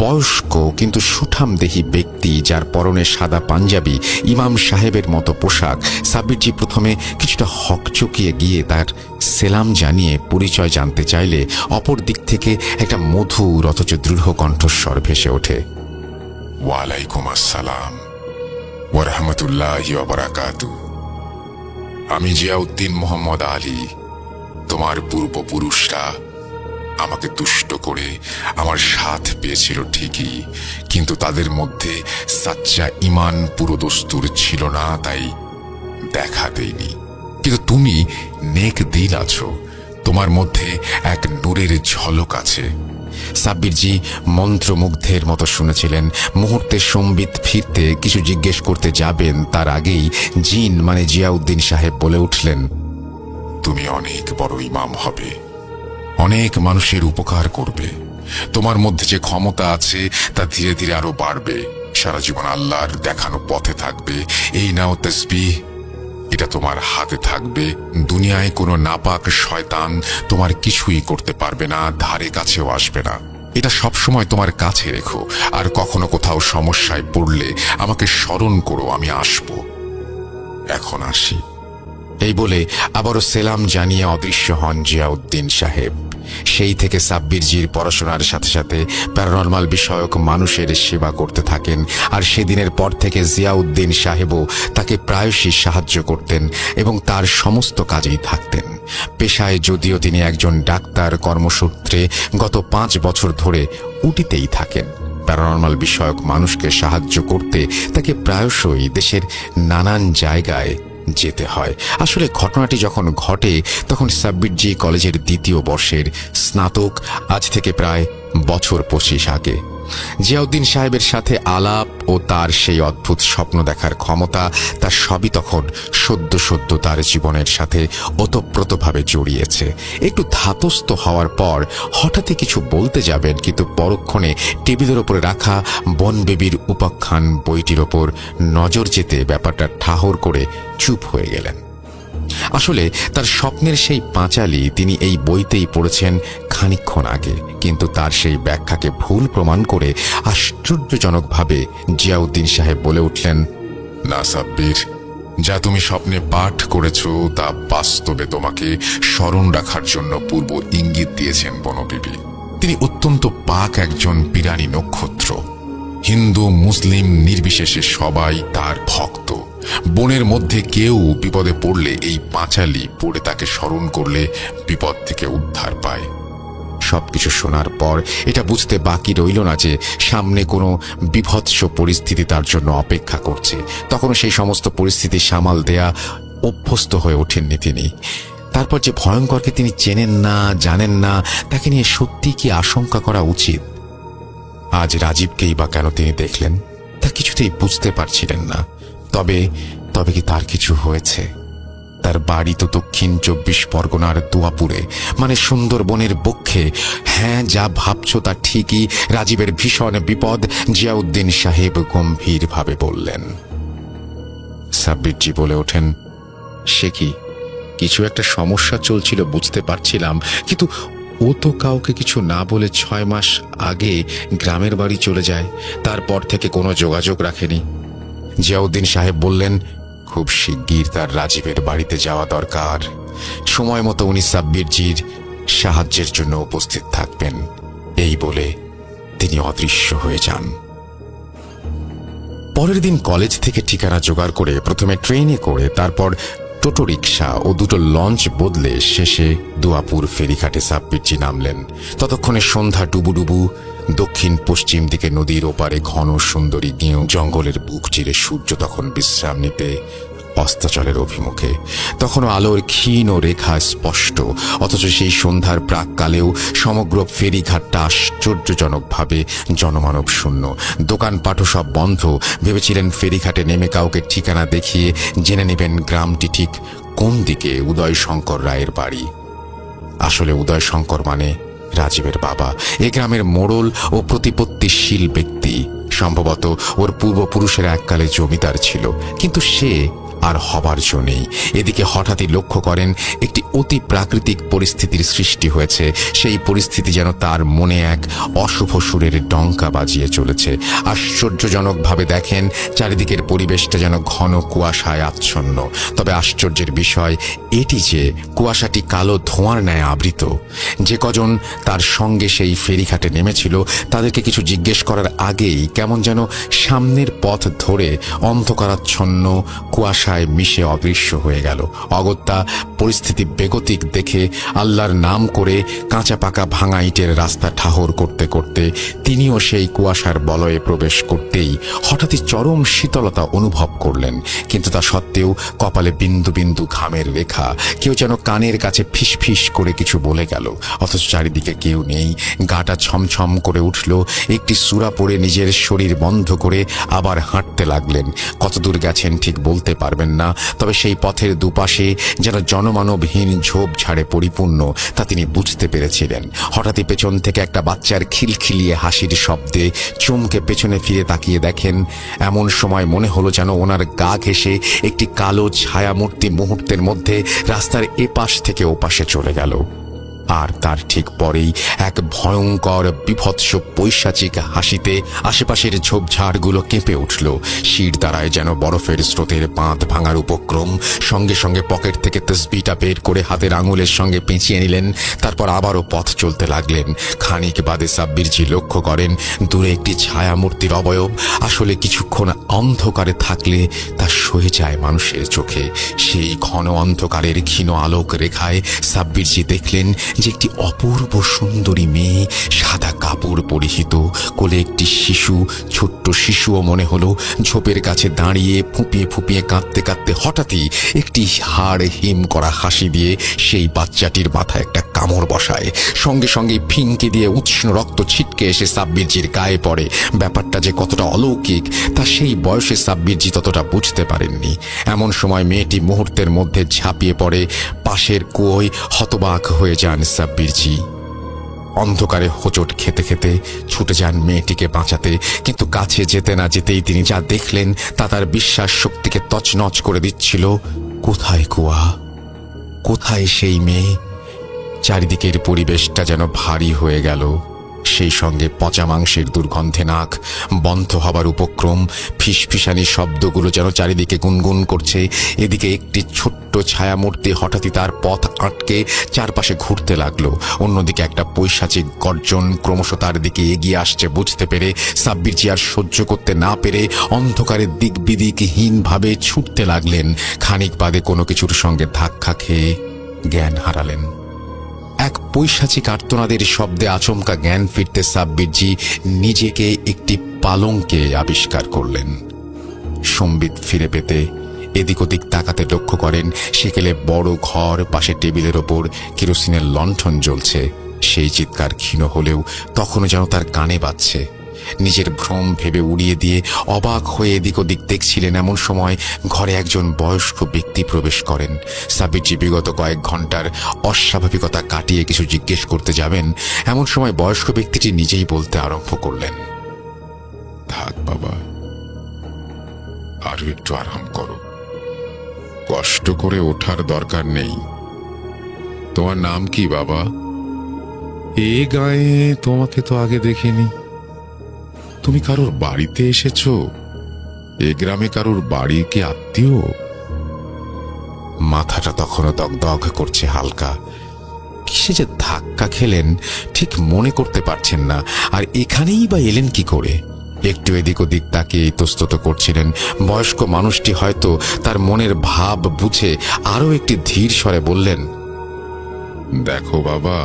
বয়স্ক কিন্তু সুঠামদেহী ব্যক্তি, যার পরনে সাদা পাঞ্জাবি, ইমাম সাহেবের মতো পোশাক। সাব্বিরজি প্রথমে কিছুটা হকচকিয়ে গিয়ে তার সেলাম জানিয়ে পরিচয় জানতে চাইলে অপর দিক থেকে একটা মধুর অথচ দৃঢ় কণ্ঠস্বর ভেসে ওঠে। ওয়ালাইকুম আসসালাম ওয়া রাহমাতুল্লাহি ওয়া বারাকাতুহু। আমি জিয়াউদ্দিন মোহাম্মদ আলী। তোমার পূর্বপুরুষরা আমাকে তুষ্ট করে আমার সাথ পেয়েছিল ঠিকই, কিন্তু তাদের মধ্যে সাচ্চা ইমান পুরো দস্তুর ছিল না, তাই দেখা দেয়নি। কিন্তু তুমি নেক দিল আছো, তোমার মধ্যে এক নূরের ঝলক আছে। সাব্বিরজি মন্ত্রমুগ্ধের মতো শুনেছিলেন। মুহূর্তে সম্বিত ফিরতে কিছু জিজ্ঞেস করতে যাবেন, তার আগেই জিন মানে জিয়াউদ্দিন সাহেব বলে উঠলেন, তুমি অনেক বড় ইমাম হবে, অনেক মানুষের উপকার করবে। তোমার মধ্যে যে ক্ষমতা আছে তা ধীরে ধীরে আরো বাড়বে। সারা জীবন আল্লাহর দেখানো পথে থাকবে। এই নাও তাসবিহ, এটা তোমার হাতে থাকবে। দুনিয়ায় কোনো নাপাক শয়তান তোমার কিছুই করতে পারবে না, ধারে কাছেও আসবে না। এটা সবসময় তোমার কাছে রেখো, আর কখনো কোথাও সমস্যায় পড়লে আমাকে স্মরণ করো, আমি আসব। এখন আসি। এই বলে আবারও সেলাম জানিয়ে অদৃশ্য হন জিয়াউদ্দিন সাহেব। সেই থেকে সাব্বিরজির পড়াশোনার সাথে সাথে প্যারানর্মাল বিষয়ক মানুষের সেবা করতে থাকেন। আর সেদিনের পর থেকে জিয়াউদ্দিন সাহেবও তাকে প্রায়শই সাহায্য করতেন এবং তার সমস্ত কাজেই থাকতেন। পেশায় যদিও তিনি একজন ডাক্তার, কর্মসূত্রে গত 5 বছর ধরে উটিতেই থাকেন। প্যারানর্মাল বিষয়ক মানুষকে সাহায্য করতে তাকে প্রায়শই দেশের নানান জায়গায় যেতে হয়। আসলে ঘটনাটি যখন ঘটে তখন সাব্বিরজি কলেজের 2য় বর্ষের স্নাতক, আজ থেকে প্রায় বছর 25 আগে। জিয়াউদ্দিন সাহেবের সাথে আলাপ ও তার সেই অদ্ভুত স্বপ্ন দেখার ক্ষমতা, তার সবই তখন সদ্য সদ্য তার জীবনের সাথে ওতপ্রোতভাবে জড়িয়েছে। একটু ধাতস্থ হওয়ার পর হঠাৎই কিছু বলতে যাবেন, কিন্তু পরক্ষণে টেবিলের ওপরে রাখা বনবেবীর উপাখ্যান বইটির ওপর নজর যেতে ব্যাপারটা ঠাহর করে চুপ হয়ে গেলেন। আসলে তার স্বপ্নের সেই পাঁচালী তিনি এই বইতেই পড়েছেন খানিকক্ষণ আগে, কিন্তু তার সেই ব্যাখ্যাকে ভুল প্রমাণ করে আশ্চর্যজনকভাবে জিয়াউদ্দিন সাহেব বলে উঠলেন, না সাব্বির, যা তুমি স্বপ্নে পাঠ করেছ তা বাস্তবে তোমাকে স্মরণ রাখার জন্য পূর্ব ইঙ্গিত দিয়েছেন বনবিবি। তিনি অত্যন্ত পাক একজন পিরানি নক্ষত্র। হিন্দু মুসলিম নির্বিশেষে সবাই তার ভক্ত। বনের মধ্যে কেউ বিপদে পড়লে এই পাঁচালী পড়ে তাকে স্মরণ করলে বিপদ থেকে উদ্ধার পায়। সবকিছু শোনার পর এটা বুঝতে বাকি রইল না যে সামনে কোনো বিভৎস পরিস্থিতি তার জন্য অপেক্ষা করছে। তখনও সেই সমস্ত পরিস্থিতি সামাল দেয়া অভ্যস্ত হয়ে ওঠেননি তিনি। তারপর যে ভয়ঙ্করকে তিনি চেনেন না, জানেন না, তাকে নিয়ে সত্যি কি আশঙ্কা করা উচিত? আজ রাজীবকেই বা কেন তিনি দেখলেন তা কিছুতেই বুঝতে পারছিলেন না। তবে তবে কি তার কিছু হয়েছে? তার বাড়ি তো দক্ষিণ 24 পরগনার দুয়াপুরে, মানে সুন্দরবনের বক্ষে। হ্যাঁ, যা ভাবছ তা ঠিকই। রাজীবের ভীষণ বিপদ, জিয়াউদ্দিন সাহেব গম্ভীরভাবে বললেন। সাব্বিরজি বলে ওঠেন, সে কি? কিছু একটা সমস্যা চলছিল বুঝতে পারছিলাম, কিন্তু ও তো কাউকে কিছু না বলে 6 মাস আগে গ্রামের বাড়ি চলে যায়। তারপর থেকে কোনো যোগাযোগ রাখেনি। জিয়াউদ্দিন সাহেব বললেন, খুব শিগগির তার রাজীবের বাড়িতে যাওয়া দরকার। সময় মতো উনি সাব্বিরজির সাহায্যের জন্য উপস্থিত থাকবেন। এই বলে তিনি অদৃশ্য হয়ে যান। পরের দিন কলেজ থেকে ঠিকানা জোগাড় করে প্রথমে ট্রেনে করে, তারপর টোটো রিক্সা ও 2টো লঞ্চ বদলে শেষে দুয়াপুর ফেরিঘাটে সাব্বিরজি নামলেন। ততক্ষণে সন্ধ্যা ডুবুডুবু। দক্ষিণ পশ্চিম দিকে নদীর ওপারে ঘন সুন্দরী গেঁয়ো জঙ্গলের বুক চিরে সূর্য তখন বিশ্রাম নিতে অস্তাচলের অভিমুখে। তখনও আলোর ক্ষীণ রেখা স্পষ্ট, অথচ সেই সন্ধ্যার প্রাককালেও সমগ্র ফেরিঘাটটা আশ্চর্যজনকভাবে জনমানব শূন্য। দোকানপাটও সব বন্ধ। ভেবেছিলেন ফেরিঘাটে নেমে কাউকে ঠিকানা দেখিয়ে জেনে নেবেন গ্রামটি ঠিক কোন দিকে উদয় শঙ্কর রায়ের বাড়ি। আসলে উদয় শঙ্কর মানে রাজীবের বাবা, এ গ্রামের মোড়ল ও প্রতিপত্তিশীল ব্যক্তি। সম্ভবত ওর পূর্বপুরুষের এককালে জমিদার ছিল, কিন্তু সে আর হবার জো নেই। এদিকে হঠাৎই লক্ষ্য করেন একটি অতি প্রাকৃতিক পরিস্থিতির সৃষ্টি হয়েছে। সেই পরিস্থিতি যেন তার মনে এক অশুভ সুরের ডঙ্কা বাজিয়ে চলেছে। আশ্চর্যজনকভাবে দেখেন চারিদিকের পরিবেশটা যেন ঘন কুয়াশায় আচ্ছন্ন। তবে আশ্চর্যের বিষয় এটি যে কুয়াশাটি কালো ধোঁয়ার ন্যায় আবৃত। যে কজন তার সঙ্গে সেই ফেরিঘাটে নেমেছিল তাদেরকে কিছু জিজ্ঞেস করার আগেই কেমন যেন সামনের পথ ধরে অন্ধকারাচ্ছন্ন কুয়াশায় মিশে অদৃশ্য হয়ে গেল। অগত্যা পরিস্থিতি বেগতিক দেখে আল্লাহর নাম করে কাঁচা পাকা ভাঙা ইটের রাস্তা ঠাহর করতে করতে তিনিও সেই কুয়াশার বলয়ে প্রবেশ করতেই হঠাৎই চরম শীতলতা অনুভব করলেন। কিন্তু তা সত্ত্বেও কপালে বিন্দু বিন্দু ঘামের রেখা। কেউ যেন কানের কাছে ফিসফিস করে কিছু বলে গেল, অথচ চারিদিকে কেউ নেই। গাটা ছমছম করে উঠল। একটি সূরা পড়ে নিজের শরীর বন্ধ করে আবার হাঁটতে লাগলেন। কতদূর গেছেন ঠিক বলতে পারবেন না, তবে সেই পথের দুপাশে যেন জনমানবহীন ঝোপঝাড়ে পরিপূর্ণ তা তিনি বুঝতে পেরেছিলেন। হঠাৎই পেছন থেকে একটা বাচ্চার খিলখিলিয়ে হাসির শব্দে চমকে পেছনে ফিরে তাকিয়ে দেখেন। এমন সময় মনে হলো যেন ওনার গা ঘেঁষে একটি কালো ছায়ামূর্তি মুহূর্তের মধ্যে রাস্তার এপাশ থেকে ওপাশে চলে গেল। আর তার ঠিক পরেই এক ভয়ঙ্কর বিভৎস পৈশাচিক হাসিতে আশেপাশের ঝোপঝাড়গুলো কেঁপে উঠল। শির দ্বারায় যেন বরফের স্রোতের বাঁধ ভাঙার উপক্রম। সঙ্গে সঙ্গে পকেট থেকে তসবিটা বের করে হাতের আঙুলের সঙ্গে পেঁচিয়ে নিলেন। তারপর আবারও পথ চলতে লাগলেন। খানিক বাদে সাব্বিরজি লক্ষ্য করেন দূরে একটি ছায়ামূর্তির অবয়ব। আসলে কিছুক্ষণ অন্ধকারে থাকলে তা সয়ে যায় মানুষের চোখে। সেই ঘন অন্ধকারের ক্ষীণ আলোক রেখায় সাব্বিরজি দেখলেন যে একটি অপূর্ব সুন্দরী মেয়ে, সাদা কাপড় পরিহিত, কোলে একটি শিশু। ছোট্ট শিশুও মনে হলো ঝোপের কাছে দাঁড়িয়ে ফুঁপিয়ে ফুঁপিয়ে কাঁদতে কাঁদতে হঠাৎই একটি হাড় হিম করা হাসি দিয়ে সেই বাচ্চাটির মাথায় একটা কামড় বসায়। সঙ্গে সঙ্গে ফিনকি দিয়ে উষ্ণ রক্ত ছিটকে এসে সাব্বিরজির গায়ে পড়ে। ব্যাপারটা যে কতটা অলৌকিক তা সেই বয়সে সাব্বিরজি ততটা বুঝতে পারেননি। এমন সময় মেয়েটি মুহূর্তের মধ্যে ঝাঁপিয়ে পড়ে পাশের কুয়োয়। হতবাক হয়ে যান সাব্বিরজি। অন্ধকারে হোঁচট খেতে খেতে ছুটে যান মেয়েটিকে বাঁচাতে, কিন্তু কাছে যেতে না যেতেই তিনি যা দেখলেন তা তার বিশ্বাস শক্তিকে তছনছ করে দিচ্ছিল। কোথায় কুয়া, কোথায় সেই মেয়ে? চারিদিকের পরিবেশটা যেন ভারী হয়ে গেল। সেই সঙ্গে পচা মাংসের দুর্গন্ধে নাক বন্ধ হবার উপক্রম। ফিসফিসানি শব্দগুলো যেন চারিদিকে গুনগুন করছে। এদিকে একটি ছোট্ট ছায়ামূর্তি হঠাৎই তার পথ আটকে চারপাশে ঘুরতে লাগলো। অন্যদিকে একটা পৈশাচিক গর্জন ক্রমশ তার দিকে এগিয়ে আসছে। বুঝতে পেরে সাব্বিরজি আর সহ্য করতে না পেরে অন্ধকারে দিক বিদিকহীনভাবে ছুটতে লাগলেন। খানিক বাদে কোনো কিছুর সঙ্গে ধাক্কা খেয়ে জ্ঞান হারালেন। এক পৈশাচিক আর্তনাদের শব্দে আচমকা জ্ঞান ফিরতে সাব্বিরজি নিজেকে একটি পালঙ্কে আবিষ্কার করলেন। সম্বিত ফিরে পেতে এদিক ওদিক তাকাতে লক্ষ্য করেন সেকেলে বড় ঘর, পাশে টেবিলের ওপর কেরোসিনের লণ্ঠন জ্বলছে। সেই চিৎকার ক্ষীণ হলেও তখনও যেন তার কানে বাজছে। নিজের ভ্রম ভেবে উড়িয়ে দিয়ে অবাক হয়ে এদিক ওদিক দেখছিলেন। এমন সময় ঘরে একজন বয়স্ক ব্যক্তি প্রবেশ করেন। সাব্বিরজি বিগত কয়েক ঘন্টার অস্বাভাবিকতা কাটিয়ে কিছু জিজ্ঞেস করতে যাবেন, এমন সময় বয়স্ক ব্যক্তিটি নিজেই বলতে আরম্ভ করলেন। থাক বাবা, আরো একটু আরাম করো, কষ্ট করে ওঠার দরকার নেই। তোমার নাম কি বাবা? এ গায়ে তোমাকে তো আগে দেখিনি। তুমি কারোর বাড়িতে এসেছো? এ গ্রামে কারোর বাড়ি কি আত্মীয়? মাথাটা তখনও দগদগ করছে হালকা। কিসে যে ধাক্কা খেলেন ঠিক মনে করতে পারছেন না। আর এখানেই বা এলেন কি করে? একটু এদিক ওদিক তাকিয়ে ইতস্তত করছিলেন। বয়স্ক মানুষটি হয়তো তার মনের ভাব বুঝে আরো একটি ধীর স্বরে বললেন, দেখো বাবা,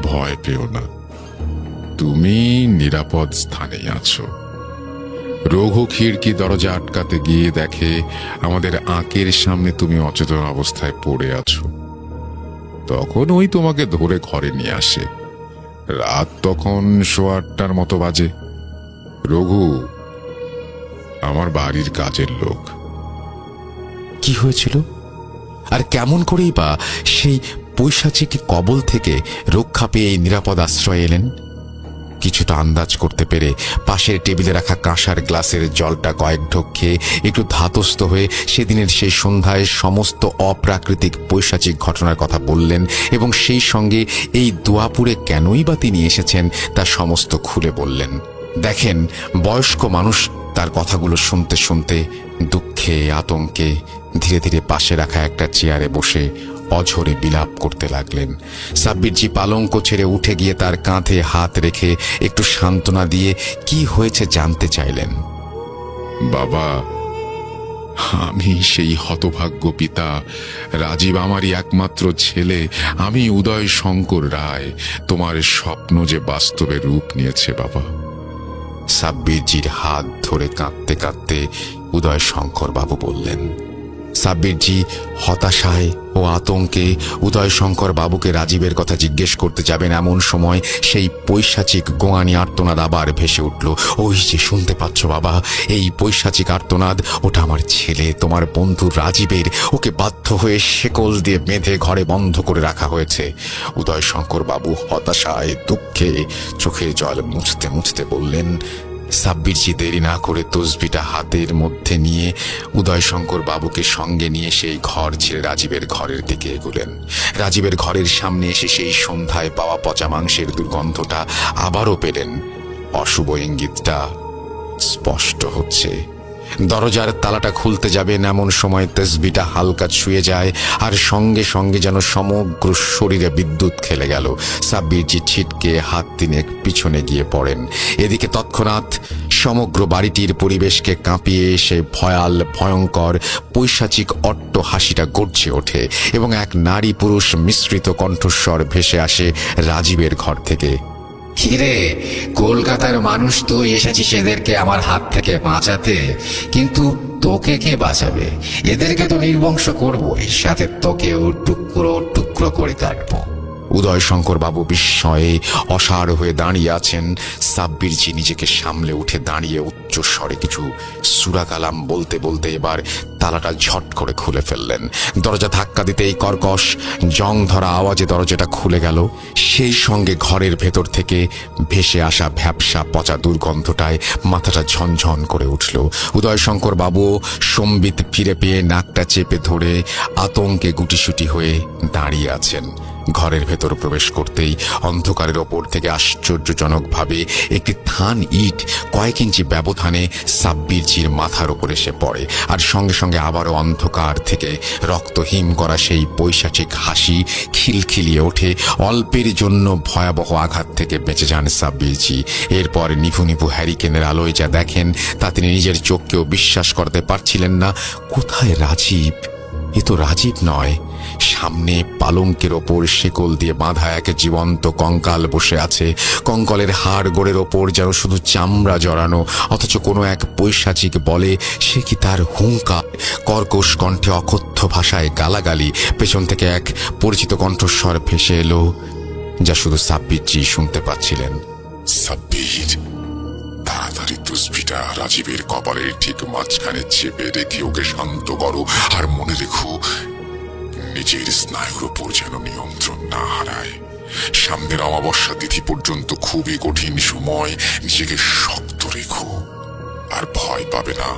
ভয় পেও না, তুমি নিরাপদ স্থানে আছো। রঘু খিড়কি দরজা আটকাতে গিয়ে দেখে আমাদের আঁকের সামনে তুমি অচেতন অবস্থায় পড়ে আছো। তখন ওই তোমাকে ধরে ঘরে নিয়ে আসে। রাত তখন 8:15 মতো বাজে। রঘু আমার বাড়ির কাজের লোক। কি হয়েছিল? আর কেমন করেই বা সেই পৈশাচিক কবল থেকে রক্ষা পেয়ে এই নিরাপদ আশ্রয়ে এলেন? কিছুটা আন্দাজ করতে পেরে পাশের টেবিলে রাখা কাঁসার গ্লাসের জলটা কয়েক ঢোক খেয়ে একটু ধাতস্থ হয়ে সেদিনের সেই সন্ধ্যায় সমস্ত অপ্রাকৃতিক পৈশাচিক ঘটনার কথা বললেন এবং সেই সঙ্গে এই দুয়াপুরে কেনই বা তিনি এসেছেন তা সমস্ত খুলে বললেন। দেখেন, বয়স্ক মানুষ তার কথাগুলো শুনতে শুনতে দুঃখে আতঙ্কে ধীরে ধীরে পাশে রাখা একটা চেয়ারে বসে অঝরে বিলাপ করতে লাগলেন। সাব্বিরজি পালঙ্ক ছেড়ে উঠে গিয়ে তার কাঁধে হাত রেখে একটু সান্ত্বনা দিয়ে কি হয়েছে জানতে চাইলেন। বাবা, আমি সেই হতভাগ্য পিতা। রাজীব আমারই একমাত্র ছেলে। আমি উদয় শঙ্কর রায়। তোমার স্বপ্ন যে বাস্তবে রূপ নিয়েছে বাবা। সাব্বিরজির হাত ধরে কাঁদতে কাঁদতে উদয় শঙ্কর বাবু বললেন। সাব্বিরজি হতাশায় ও আতঙ্কে উদয় শঙ্কর বাবুকে রাজীবের কথা জিজ্ঞেস করতে যাবেন, এমন সময় সেই পৈশাচিক গোয়ানি আর্তনাদ আবার ভেসে উঠল। ওই যে শুনতে পাচ্ছ বাবা, এই পৈশাচিক আর্তনাদ, ওটা আমার ছেলে, তোমার বন্ধু রাজীবের। ওকে বাধ্য হয়ে শেকল দিয়ে বেঁধে ঘরে বন্ধ করে রাখা হয়েছে। উদয় শঙ্কর বাবু হতাশায় দুঃখে চোখের জল মুছতে মুছতে বললেন। সাব্বিরজি দেরি না করে তসবিটা হাতের মধ্যে নিয়ে উদয় শঙ্কর বাবুকে সঙ্গে নিয়ে সেই ঘর ছেড়ে রাজীবের ঘরের দিকে এগোলেন। রাজীবের ঘরের সামনে এসে সেই সন্ধ্যায় পাওয়া পচা মাংসের দুর্গন্ধটা আবারও পেলেন। অশুভ ইঙ্গিতটা স্পষ্ট হচ্ছে। দরজার তালাটা খুলতে যাবেন এমন সময় তসবিটা হালকা ছুঁয়ে যায় আর সঙ্গে সঙ্গে যেন সমগ্র শরীরে বিদ্যুৎ খেলে গেল। সাব্বিরজি ছিটকে হাত তিনেক পিছনে গিয়ে পড়েন। এদিকে তৎক্ষণাৎ সমগ্র বাড়িটির পরিবেশকে কাঁপিয়ে এসে ভয়াল ভয়ঙ্কর পৈশাচিক অট্ট হাসিটা গর্জে ওঠে এবং এক নারী পুরুষ মিশ্রিত কণ্ঠস্বর ভেসে আসে রাজীবের ঘর থেকে। কিরে, কলকাতার মানুষ তুই এসেছিস এদেরকে আমার হাত থেকে বাঁচাতে, কিন্তু তোকে কে বাঁচাবে? এদেরকে তো নির্বংশ করবোই, সাথে তোকেও টুকরো টুকরো করে কাটবো। উদয়শঙ্কর বাবু বিস্ময়ে অসাড় হয়ে দাঁড়িয়ে আছেন। সাব্বিরজি নিজেকে সামলে উঠে দাঁড়িয়ে উচ্চ স্বরে কিছু সূরা কালাম বলতে বলতে এবার তালাটা ঝট করে খুলে ফেললেন। দরজা ধাক্কা দিতেই কর্কশ জং ধরা আওয়াজে দরজাটা খুলে গেল। সেই সঙ্গে ঘরের ভেতর থেকে ভেসে আসা ভ্যাপসা পচা দুর্গন্ধটায় মাথাটা ঝনঝন করে উঠল। উদয়শঙ্কর বাবু সম্বিত ফিরে পেয়ে নাকটা চেপে ধরে আতঙ্কে গুটিসুটি হয়ে দাঁড়িয়ে আছেন। ঘরের ভেতর প্রবেশ করতেই অন্ধকারের ওপর থেকে আশ্চর্যজনকভাবে একটি থান ইট কয়েক ইঞ্চি ব্যবধানে সাব্বিরজির মাথার ওপর এসে পড়ে, আর সঙ্গে সঙ্গে আবারও অন্ধকার থেকে রক্তহিম করা সেই পৈশাচিক হাসি খিলখিলিয়ে ওঠে। অল্পের জন্য ভয়াবহ আঘাত থেকে বেঁচে যান সাব্বিরজি। এরপর নিভু নিভু হ্যারিকেনের আলোয় যা দেখেন তা তিনি নিজের চোখকেও বিশ্বাস করতে পারছিলেন না। কোথায় রাজীব? এ তো রাজীব নয়। সামনে পালঙ্কের ওপর শেকল দিয়ে বাঁধা এক জীবন্ত কঙ্কাল বসে আছে। কঙ্কালের হাড় গোড়ের ওপর যেন শুধু চামড়া জড়ানো, অথচ কোনো এক পৈশাচিক বলে সে কি তার হুঙ্কার। কর্কশ কণ্ঠে অকথ্য ভাষায় গালাগালি। পেছন থেকে এক পরিচিত কণ্ঠস্বর ভেসে এলো, যা শুধু সাব্বিরজি শুনতে পাচ্ছিলেন। সাব্বির, তাড়াতাড়ি তসবিটা রাজীবের কপালের ঠিক মাঝখানে চেপে রেখে ওকে শান্ত করো, আর মনে রেখো নিজের স্নায়ুর ওপর যেন নিয়ন্ত্রণ না হারায়। সামনের অমাবস্যা তিথি পর্যন্ত খুবই কঠিন সময়, নিজেকে শক্ত রেখো, আর ভয় পাবে না,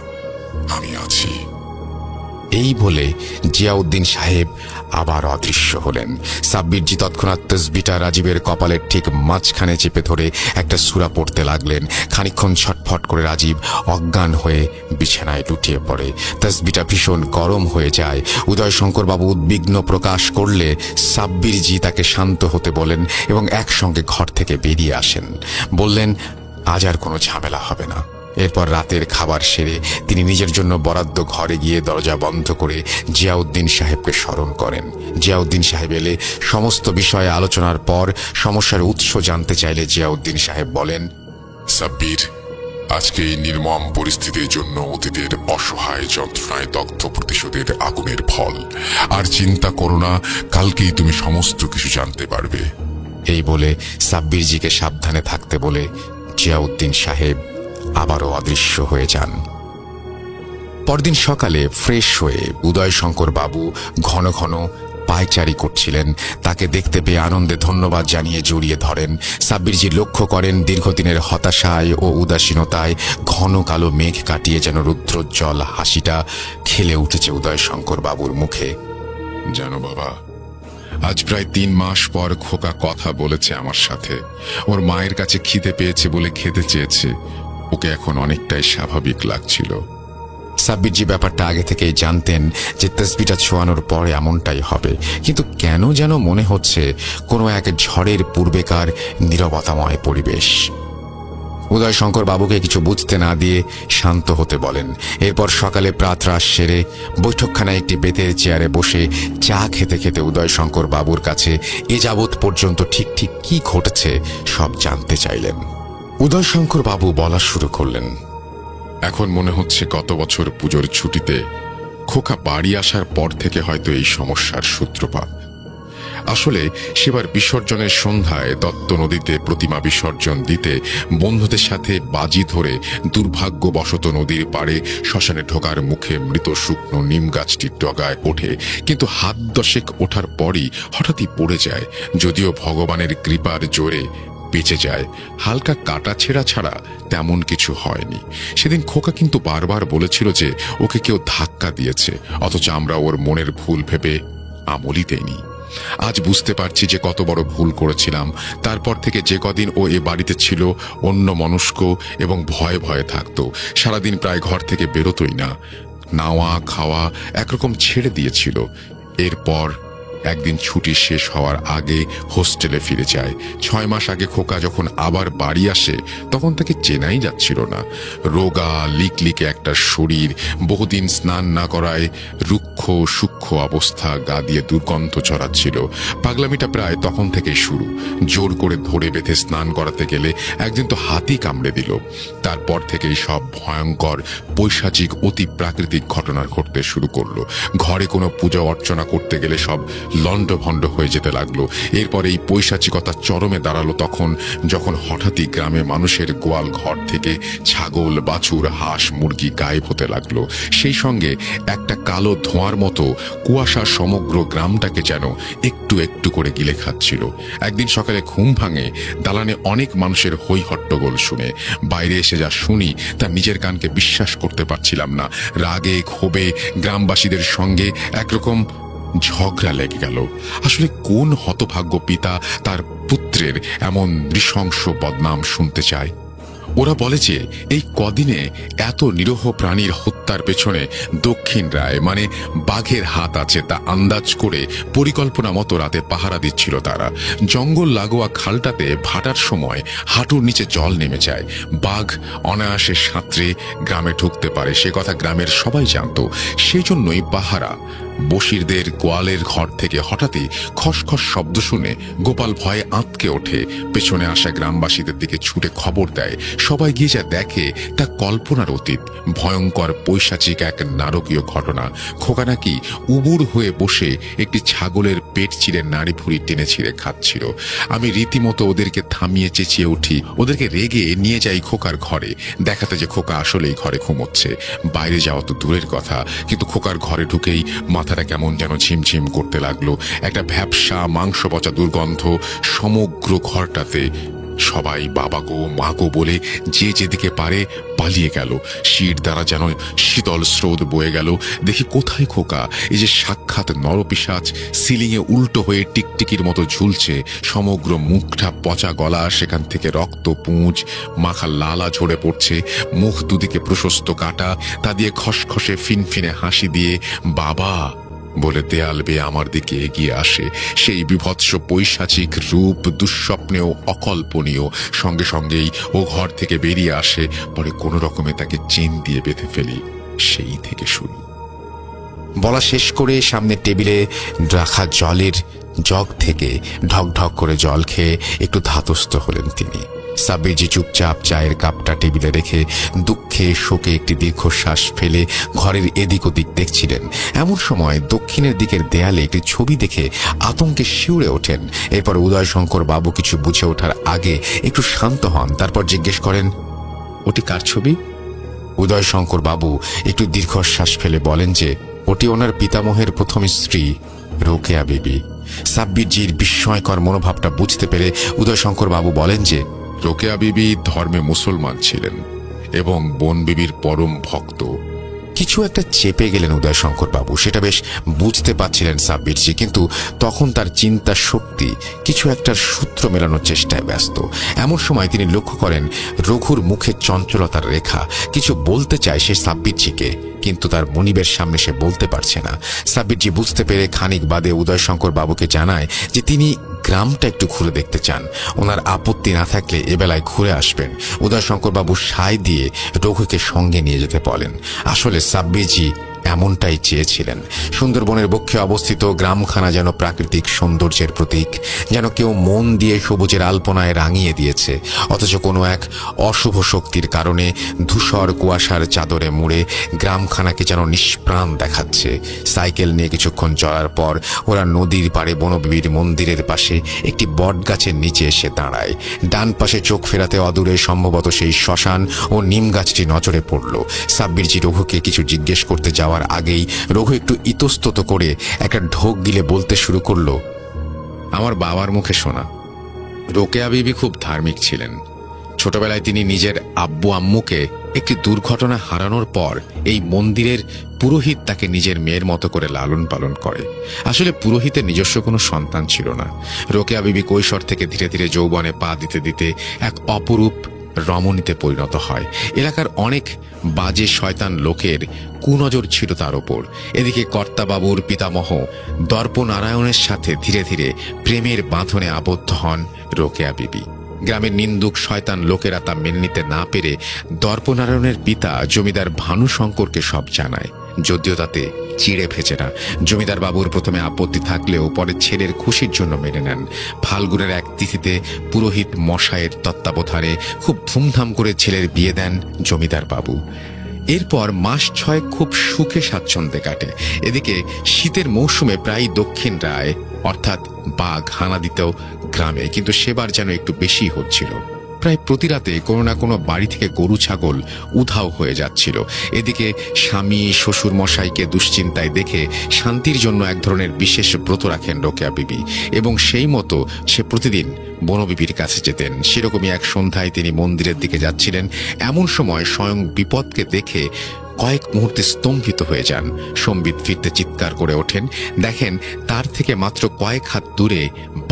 আমি আছি। এই বলে জিয়াউদ্দিন সাহেব আবার অদৃশ্য হলেন। সাব্বিরজি তৎক্ষণাৎ তসবিটা রাজীবের কপালের ঠিক মাঝখানে চেপে ধরে একটা সূরা পড়তে লাগলেন। খানিকক্ষণ ছটফট করে রাজীব অজ্ঞান হয়ে বিছানায় লুটিয়ে পড়ে। তসবিটা ভীষণ গরম হয়ে যায়। উদয়শঙ্কর বাবু উদ্বিগ্ন প্রকাশ করলে সাব্বিরজি তাকে শান্ত হতে বলেন এবং একসঙ্গে ঘর থেকে বেরিয়ে আসেন। বললেন, আজ আর কোনো ঝামেলা হবে না। এরপর রাতের খাবার সেরে তিনি নিজের জন্য বরাদ্দ ঘরে গিয়ে দরজা বন্ধ করে জিয়াউদ্দিন সাহেবকে স্মরণ করেন। জিয়াউদ্দিন সাহেব এলে সমস্ত বিষয়ে আলোচনার পর সমস্যার উৎস জানতে চাইলে জিয়াউদ্দিন সাহেব বলেন, সাব্বির, আজকে এই নির্মম পরিস্থিতির জন্য অতীতের অসহায় যন্ত্রণায় দগ্ধ প্রতিশোধের আগুনের ফল। আর চিন্তা করো না, কালকেই তুমি সমস্ত কিছু জানতে পারবে। এই বলে সাব্বিরজিকে সাবধানে থাকতে বলে জিয়াউদ্দিন সাহেব আবারও অদৃশ্য হয়ে যান। পরদিন সকালে ফ্রেশ হয়ে উদয়শঙ্কর বাবু ঘন ঘন পায়চারি করছিলেন। তাকে দেখতে পেয়ে আনন্দে ধন্যবাদ জানিয়ে জড়িয়ে ধরেন। সাব্বিরজি লক্ষ্য করেন দীর্ঘদিনের হতাশায় ও উদাসীনতায় ঘন কালো মেঘ কাটিয়ে যেন রুদ্রোজ্জ্বল হাসিটা খেলে উঠেছে উদয়শঙ্কর বাবুর মুখে। জানো বাবা, আজ প্রায় 3 মাস পর খোকা কথা বলেছে আমার সাথে। ওর মায়ের কাছে খিদে পেয়েছে বলে খেতে চেয়েছে। ওকে এখন অনেকটাই স্বাভাবিক লাগছিল। সাব্বিরজি ব্যাপারটা আগে থেকেই জানতেন যে তসবিটা ছোঁয়ানোর পরে এমনটাই হবে, কিন্তু কেন যেন মনে হচ্ছে কোনো এক ঝড়ের পূর্বেকার নীরবতাময় পরিবেশ। উদয়শঙ্কর বাবুকে কিছু বুঝতে না দিয়ে শান্ত হতে বলেন। এরপর সকালে প্রাতরাশ সেরে বৈঠকখানায় একটি বেতের চেয়ারে বসে চা খেতে খেতে উদয়শঙ্কর বাবুর কাছে এ যাবৎ পর্যন্ত ঠিক ঠিক কি ঘটেছে সব জানতে চাইলেন। উদয়শঙ্কর বাবু বলা শুরু করলেন, এখন মনে হচ্ছে গত বছর পুজোর ছুটিতে খোকা বাড়ি আসার পর থেকে হয়তো এই সমস্যার সূত্রপাত। আসলে সেবার বিসর্জনের সন্ধ্যায় দত্ত নদীতে প্রতিমা বিসর্জন দিতে বন্ধুদের সাথে বাজি ধরে দুর্ভাগ্যবশত নদীর পাড়ে শ্মশানে ঢোকার মুখে মৃত শুকনো নিম গাছটির ডগায় ওঠে, কিন্তু হাত 10 ওঠার পরই হঠাৎই পড়ে যায়। যদিও ভগবানের কৃপার জোরে বেঁচে যায়, হালকা কাটা ছেঁড়া ছাড়া তেমন কিছু হয়নি। সেদিন খোকা কিন্তু বারবার বলেছিল যে ওকে কেউ ধাক্কা দিয়েছে, অথচ আমরা ওর মনের ভুল ভেবে আমলই দেইনি। আজ বুঝতে পারছি যে কত বড় ভুল করেছিলাম। তারপর থেকে যে কদিন ও এ বাড়িতে ছিল অন্য মনস্ক এবং ভয়ে ভয়ে থাকতো। সারাদিন প্রায় ঘর থেকে বেরোতই না, নাওয়া খাওয়া একরকম ছেড়ে দিয়েছিল। এরপর একদিন ছুটি শেষ হওয়ার আগে হোস্টেলে ফিরে যায়। 6 মাস আগে খোকা যখন আবার বাড়ি আসে তখন তাকে চেনাই যাচ্ছিল না। রোগা লিকলিকে একটা শরীর, বহুদিন স্নান না করায় রুক্ষ সূক্ষ্ম অবস্থা, গা দিয়ে দুর্গন্ধ ছড়াচ্ছিল। পাগলামিটা প্রায় তখন থেকেই শুরু। জোর করে ধরে বেঁধে স্নান করাতে গেলে একদিন তো হাতি কামড়ে দিল। তারপর থেকেই সব ভয়ঙ্কর পৈশাচিক অতি প্রাকৃতিক ঘটনা ঘটতে শুরু করলো। ঘরে কোনো পূজা অর্চনা করতে গেলে সব লণ্ডভণ্ড হয়ে যেতে লাগলো। এরপর এই পৈশাচিকতা চরমে দাঁড়ালো তখন যখন হঠাৎই গ্রামে মানুষের গোয়াল ঘর থেকে ছাগল, বাছুর, হাঁস, মুরগি গায়েব হতে লাগলো। সেই সঙ্গে একটা কালো ধোঁয়ার মতো কুয়াশা সমগ্র গ্রামটাকে যেন একটু একটু করে গিলে খাচ্ছিল। একদিন সকালে ঘুম ভাঙে দালানে অনেক মানুষের হই হট্টগোল শুনে। বাইরে এসে যা শুনি তা নিজের কানকে বিশ্বাস করতে পারছিলাম না। রাগে ক্ষোভে গ্রামবাসীদের সঙ্গে একরকম ঝগড়া লেগে গেল। আসলে কোন হতভাগ্য পিতা তার পুত্রের এমন নৃশংস বদনাম শুনতে চায়? ওরা বলে যে এই কদিনে এত নিরীহ প্রাণীর হত্যার পেছনে দক্ষিণ রায় মানে বাঘের হাত আছে তা আন্দাজ করে পরিকল্পনা মতো রাতে পাহারা দিচ্ছিল তারা। জঙ্গল লাগোয়া খালটাতে ভাটার সময় হাঁটুর নিচে জল নেমে যায়। বাঘ অনায়াসে সাঁতরে গ্রামে ঢুকতে পারে সে কথা গ্রামের সবাই জানত। সেই জন্যই পাহারা বশিরদের গোয়ালের ঘর থেকে হঠাৎই খসখস শব্দ শুনে গোপাল ভয়ে আঁতকে ওঠে। পেছনে আসা গ্রামবাসীদের দিকে ছুটে খবর দেয়। সবাই গিয়ে যা দেখে তা কল্পনার অতীত। ভয়ঙ্কর পৈশাচিক এক নারকীয় ঘটনা। খোকা নাকি উবুর হয়ে বসে একটি ছাগলের পেট চিরে নাড়ি ভুড়ি টেনে ছিঁড়ে খাচ্ছিল। আমি রীতিমতো ওদেরকে থামিয়ে চেঁচিয়ে উঠি। ওদেরকে রেগে নিয়ে যাই খোকার ঘরে, দেখাতে যে খোকা আসলেই ঘরে ঘুমোচ্ছে। বাইরে যাওয়া তো দূরের কথা, কিন্তু খোকার ঘরে ঢুকেই মাথাটা কেমন যেন ঝিমঝিম করতে লাগলো। একটা ভ্যাপসা মাংস পচা দুর্গন্ধ সমগ্র ঘরটাতে। সবাই বাবা গো মা গো বলে যে যেদিকে পারে পালিয়ে গেল। শির দ্বারা যেন শীতল স্রোত বয়ে গেল। দেখি কোথায় খোকা, এই যে সাক্ষাৎ নরপিশাচ সিলিংয়ে উল্টো হয়ে টিকটিকির মতো ঝুলছে। সমগ্র মুখটা পচা গলা, সেখান থেকে রক্ত পুঁজ মাখা লালা ঝরে পড়ছে। মুখ দুদিকে প্রশস্ত কাটা, তা দিয়ে খসখসে ফিনফিনে হাসি দিয়ে বাবা বলে দেয়াল বেয়ে আমার দিকে এগিয়ে আসে। সেই বিভৎস পৈশাচিক রূপ দুঃস্বপ্নেও অকল্পনীয়। সঙ্গে সঙ্গেই ও ঘর থেকে বেরিয়ে আসে। পরে কোনো রকমে তাকে চেন দিয়ে বেঁধে ফেলি। সেই থেকে শুরু। বলা শেষ করে সামনে টেবিলে রাখা জলের জগ থেকে ঢক ঢক করে জল খেয়ে একটু ধাতস্থ হলেন তিনি। সাব্বিরজি চুপচাপ চায়ের কাপটা টেবিলে রেখে দুঃখে শোকে একটি দীর্ঘশ্বাস ফেলে ঘরের এদিক ওদিক দেখছিলেন। এমন সময় দক্ষিণের দিকের দেয়ালে একটি ছবি দেখে আতঙ্কে শিউরে ওঠেন। এরপর উদয়শঙ্কর বাবু কিছু বুঝে ওঠার আগে একটু শান্ত হন। তারপর জিজ্ঞেস করেন, ওটি কার ছবি? উদয়শঙ্কর বাবু একটু দীর্ঘশ্বাস ফেলে বলেন যে ওটি ওনার পিতামহের প্রথম স্ত্রী রোকেয়া বিবি। সাব্বিরজির বিস্ময়কর মনোভাবটা বুঝতে পেরে উদয়শঙ্কর বাবু বলেন যে রোকেয়া বিবি ধর্মে মুসলমান ছিলেন এবং বোন বিবির পরম ভক্ত। কিছু একটা চেপে গেলেন উদয়শঙ্কর বাবু, সেটা বেশ বুঝতে পারছিলেন সাব্বিরজি, কিন্তু তখন তার চিন্তা শক্তি কিছু একটার সূত্র মেলানোর চেষ্টায় ব্যস্ত। এমন সময় তিনি লক্ষ্য করেন রঘুর মুখে চঞ্চলতার রেখা। কিছু বলতে চায় সে সাব্বিরজিকে, কিন্তু তার মনিবের সামনে সে বলতে পারছে না। সাব্বিরজি বুঝতে পেরে খানিক বাদে উদয়শঙ্কর বাবুকে জানায় যে তিনি গ্রামটা একটু ঘুরে দেখতে চান। ওনার আপত্তি না থাকলে এবেলায় ঘুরে আসবেন। উদয়শঙ্কর বাবু সায় দিয়ে রঘুকে সঙ্গে নিয়ে যেতে বলেন। আসলে সাব্বিরজি এমনটাই চেয়েছিলেন। সুন্দরবনের বক্ষে অবস্থিত গ্রামখানা যেন প্রাকৃতিক সৌন্দর্যের প্রতীক, যেন কেউ মন দিয়ে সবুজের আলপনায় রাঙিয়ে দিয়েছে। অথচ কোনো এক অশুভ শক্তির কারণে ধূসর কুয়াশার চাদরে মুড়ে গ্রামখানাকে যেন নিষ্প্রাণ দেখাচ্ছে। সাইকেল নিয়ে কিছুক্ষণ চলার পর ওরা নদীর পাড়ে বনবিবির মন্দিরের পাশে একটি বট গাছের নিচে এসে দাঁড়ায়। ডান পাশে চোখ ফেরাতে অদূরে সম্ভবত সেই শ্মশান ও নিম গাছটি নজরে পড়ল। সাব্বিরজি রঘুকে কিছু জিজ্ঞেস করতে যাওয়ার আগেই রঘু একটু ইতস্তত করে একটা ঢোক গিলে বলতে শুরু করলো, আমার বাবার মুখে শোনা, রোকেয়া বিবি খুব ধার্মিক ছিলেন। ছোটবেলায় তিনি নিজের আব্বু আম্মুকে একটি দুর্ঘটনা হারানোর পর এই মন্দিরের পুরোহিত তাকে নিজের মেয়ের মতো করে লালন পালন করে। আসলে পুরোহিতের নিজস্ব কোনো সন্তান ছিল না। রোকেয়া বিবি কৈশোর থেকে ধীরে ধীরে যৌবনে পা দিতে দিতে এক অপরূপ রমণীতে পরিণত হয়। এলাকার অনেক বাজে শয়তান লোকের কুনজর ছিল তার ওপর। এদিকে কর্তাবাবুর পিতামহ দর্পনারায়ণের সাথে ধীরে ধীরে প্রেমের বাঁধনে আবদ্ধ হন রোকেয়া বিবি। গ্রামের নিন্দুক শয়তান লোকেরা তা মেনে নিতে না পেরে দর্পনারায়ণের পিতা জমিদার ভানুশঙ্করকে সব জানায়, যদিও তাতে চিড়ে ভেজে না। জমিদার বাবুর প্রথমে আপত্তি থাকলেও পরে ছেলের খুশির জন্য মেনে নেন। ফাল্গুনের এক তিথিতে পুরোহিত মশাইয়ের তত্ত্বাবধানে খুব ধুমধাম করে ছেলের বিয়ে দেন জমিদার বাবু। এরপর মাস 6 খুব সুখে স্বাচ্ছন্দ্যে কাটে। এদিকে শীতের মৌসুমে প্রায় দক্ষিণ রায় অর্থাৎ বাঘ হানা দিতেও গ্রামে, কিন্তু সেবার যেন একটু বেশি হচ্ছিল। প্রায় প্রতি রাতে কোনো না কোনো বাড়ি থেকে গরু ছাগল উধাও হয়ে যাচ্ছিল। এদিকে স্বামী শ্বশুর মশাইকে দুশ্চিন্তায় দেখে শান্তির জন্য এক ধরনের বিশেষ ব্রত রাখেন রোকেয়া বিবি, এবং সেই মতো সে প্রতিদিন বনবিবির কাছে যেতেন। সেরকমই এক সন্ধ্যায় তিনি মন্দিরের দিকে যাচ্ছিলেন। এমন সময় স্বয়ং বিপদকে দেখে কয়েক মুহূর্তে স্তম্ভিত হয়ে যান। সম্বিত ফিরতে চিৎকার করে ওঠেন, দেখেন তার থেকে মাত্র কয়েক হাত দূরে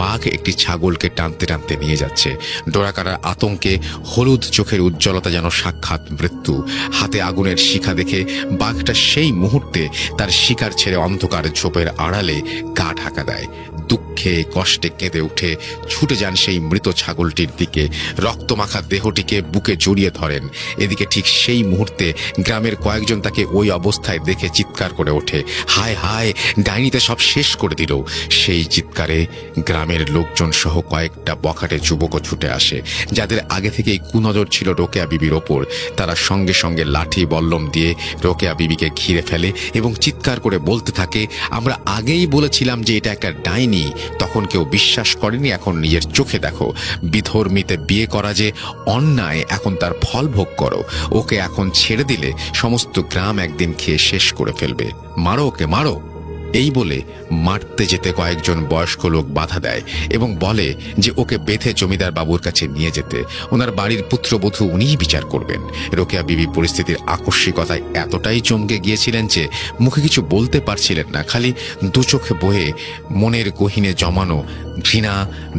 বাঘ একটি ছাগলকে টানতে টানতে নিয়ে যাচ্ছে। ডোরাকারার আতঙ্কে হলুদ চোখের উজ্জ্বলতা যেন সাক্ষাৎ মৃত্যু। হাতে আগুনের শিখা দেখে বাঘটা সেই মুহূর্তে তার শিকার ছেড়ে অন্ধকার ঝোপের আড়ালে গা ঢাকা দেয়। দুঃখে কষ্টে কেঁদে উঠে ছুটে যান সেই মৃত ছাগলটির দিকে, রক্তমাখা দেহটিকে বুকে জড়িয়ে ধরেন। এদিকে ঠিক সেই মুহূর্তে গ্রামের কয়েকজন তাকে ওই অবস্থায় দেখে চিৎকার করে ওঠে, হায় হায়, ডাইনিতে সব শেষ করে দিল। সেই চিৎকারে গ্রামের লোকজন সহ কয়েকটা বখাটে যুবকও ছুটে আসে, যাদের আগে থেকেই কুনজর ছিল রোকেয়া বিবির ওপর। তারা সঙ্গে সঙ্গে লাঠি বল্লম দিয়ে রোকেয়া বিবিকে ঘিরে ফেলে এবং চিৎকার করে বলতে থাকে, আমরা আগেই বলেছিলাম যে এটা একটা ডাইনি। তখন কেউ বিশ্বাস করেনি, এখন নিজের চোখে দেখো। বিধর্মীতে বিয়ে করা যে অন্যায়, এখন তার ফল ভোগ করো। ওকে এখন ছেড়ে দিলে সমস্ত গ্রাম একদিন খেয়ে শেষ করে ফেলবে। মারো ওকে, মারো। এই বলে মারতে যেতে কয়েকজন বয়স্ক লোক বাধা দেয় এবং বলে যে ওকে বেঁধে জমিদার বাবুর কাছে নিয়ে যেতে, ওনার বাড়ির পুত্রবধূ উনিই বিচার করবেন। রোকেয়া বিবি পরিস্থিতির আকস্মিকতায় এতটাই চমকে গিয়েছিলেন যে মুখে কিছু বলতে পারছিলেন না, খালি দু চোখে বয়ে মনের গহীনে জমানো ঘৃণা,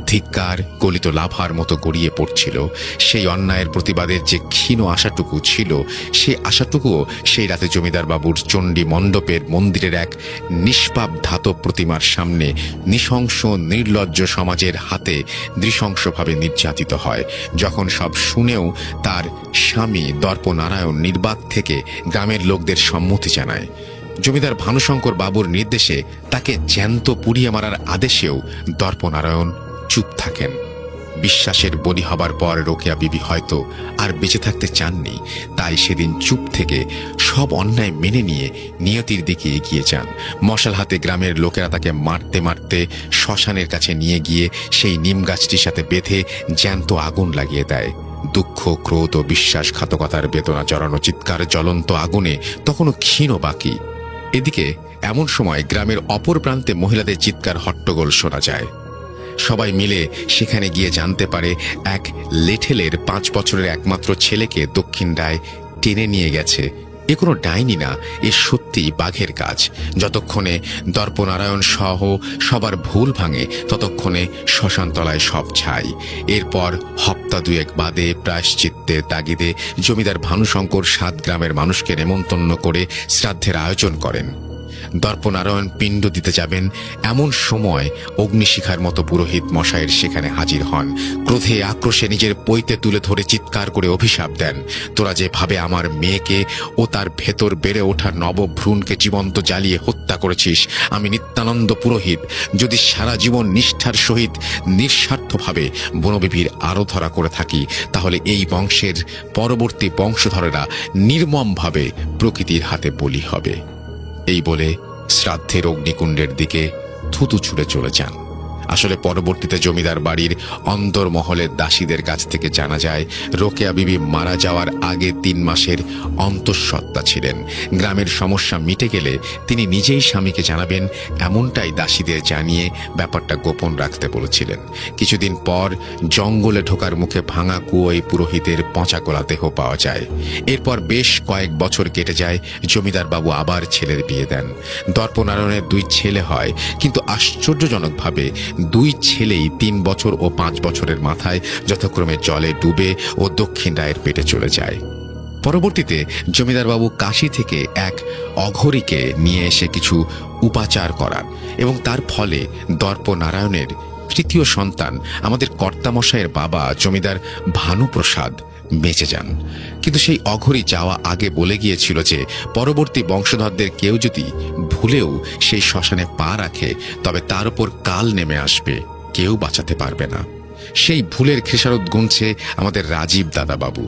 ধিক্কার গলিত লাভার মতো গড়িয়ে পড়ছিল। সেই অন্যায়ের প্রতিবাদের যে ক্ষীণ আশাটুকু ছিল, সেই আশাটুকুও সেই রাতে জমিদার বাবুর চণ্ডী মণ্ডপের মন্দিরের এক নিষ্পাপ ধাতব প্রতিমার সামনে নৃশংস নির্লজ্জ সমাজের হাতে নৃশংসভাবে নির্যাতিত হয়। যখন সব শুনেও তার স্বামী দর্পনারায়ণ নির্বাক থেকে গ্রামের লোকদের সম্মতি জানায়। জমিদার ভানুশঙ্কর বাবুর নির্দেশে তাকে জ্যান্ত পুড়িয়ে মারার আদেশেও দর্পনারায়ণ চুপ থাকেন। বিশ্বাসের বলি হবার পর রোকেয়া বিবি হয়তো আর বেঁচে থাকতে চাননি, তাই সেদিন চুপ থেকে সব অন্যায় মেনে নিয়ে নিয়তির দিকে এগিয়ে যান। মশাল হাতে গ্রামের লোকেরা তাকে মারতে মারতে শ্মশানের কাছে নিয়ে গিয়ে সেই নিম গাছটির সাথে বেঁধে জ্যান্ত আগুন লাগিয়ে দেয়। দুঃখ, ক্রোধ ও বিশ্বাসঘাতকতার বেদনা জড়ানো চিৎকার জ্বলন্ত আগুনে তখনও ক্ষীণ বাকি। এদিকে এমন সময় গ্রামের অপর প্রান্তে মহিলাদের চিৎকার হট্টগোল শোনা যায়। সবাই মিলে সেখানে গিয়ে জানতে পারে এক লেঠেলের 5 বছরের একমাত্র ছেলেকে দক্ষিণ রায় টেনে নিয়ে গেছে। এ কোনো ডাইনি না, এ সত্যি বাঘের কাজ। যতক্ষণে দর্পনারায়ণ সহ সবার ভুল ভাঙে, ততক্ষণে শ্মশানতলায় সব ছাই। এরপর হপ্তা 2 বাদে প্রায়শ্চিত্তের তাগিদে জমিদার ভানুশঙ্কর 7 গ্রামের মানুষকে নেমন্তন্ন করে শ্রাদ্ধের আয়োজন করেন। দর্পনারায়ণ পিণ্ড দিতে যাবেন, এমন সময় অগ্নিশিখার মতো পুরোহিত মশাইয়ের সেখানে হাজির হন। ক্রোধে আক্রোশে নিজের পৈতে তুলে ধরে চিৎকার করে অভিশাপ দেন, তোরা যেভাবে আমার মেয়েকে ও তার ভেতর বেড়ে ওঠা নবভ্রূণকে জীবন্ত জ্বালিয়ে হত্যা করেছিস, আমি নিত্যানন্দ পুরোহিত যদি সারা জীবন নিষ্ঠার সহিত নিঃস্বার্থভাবে বনবিবির আরাধনা করে থাকি, তাহলে এই বংশের পরবর্তী বংশধরেরা নির্মমভাবে প্রকৃতির হাতে বলি হবে। এই বলে শ্রাদ্ধের অগ্নিকুণ্ডের দিকে থুতু ছুঁড়ে চলে যান। আসলে পরবর্তীতে জমিদার বাড়ির অন্দরমহলের দাসীদের কাছ থেকে জানা যায় রোকেয়া বিবি মারা যাওয়ার আগে 3 মাসের অন্তঃসত্ত্বা ছিলেন। গ্রামের সমস্যা মিটে গেলে তিনি নিজেই স্বামীকে জানাবেন, এমনটাই দাসীদের জানিয়ে ব্যাপারটা গোপন রাখতে বলেছিলেন। কিছুদিন পর জঙ্গলে ঢোকার মুখে ভাঙা কুয়োয় পুরোহিতের পচা গলা দেহ পাওয়া যায়। এরপর বেশ কয়েক বছর কেটে যায়। জমিদার বাবু আবার ছেলের বিয়ে দেন। দর্পনারায়ণের 2 ছেলে হয়, কিন্তু আশ্চর্যজনকভাবে 2 ছেলেই 3 বছর ও 5 বছরের মাথায় যথাক্রমে জলে ডুবে ও দক্ষিণ রায়ের পেটে চলে যায়। পরবর্তীতে জমিদারবাবু কাশী থেকে এক অঘরীকে নিয়ে এসে কিছু উপাচার করান এবং তার ফলে দর্পনারায়ণের 3য় সন্তান আমাদের কর্তামশাইয়ের বাবা জমিদার ভানুপ্রসাদ বেঁচে যান। কিন্তু সেই অঘরী যাওয়া আগে বলে গিয়েছিল যে পরবর্তী বংশধরদের কেউ যদি ভুলেও সেই শ্মশানে পা রাখে, তবে তার উপর কাল নেমে আসবে, কেউ বাঁচাতে পারবে না। সেই ভুলের খেসারত গুনছে আমাদের রাজীব দাদাবাবু।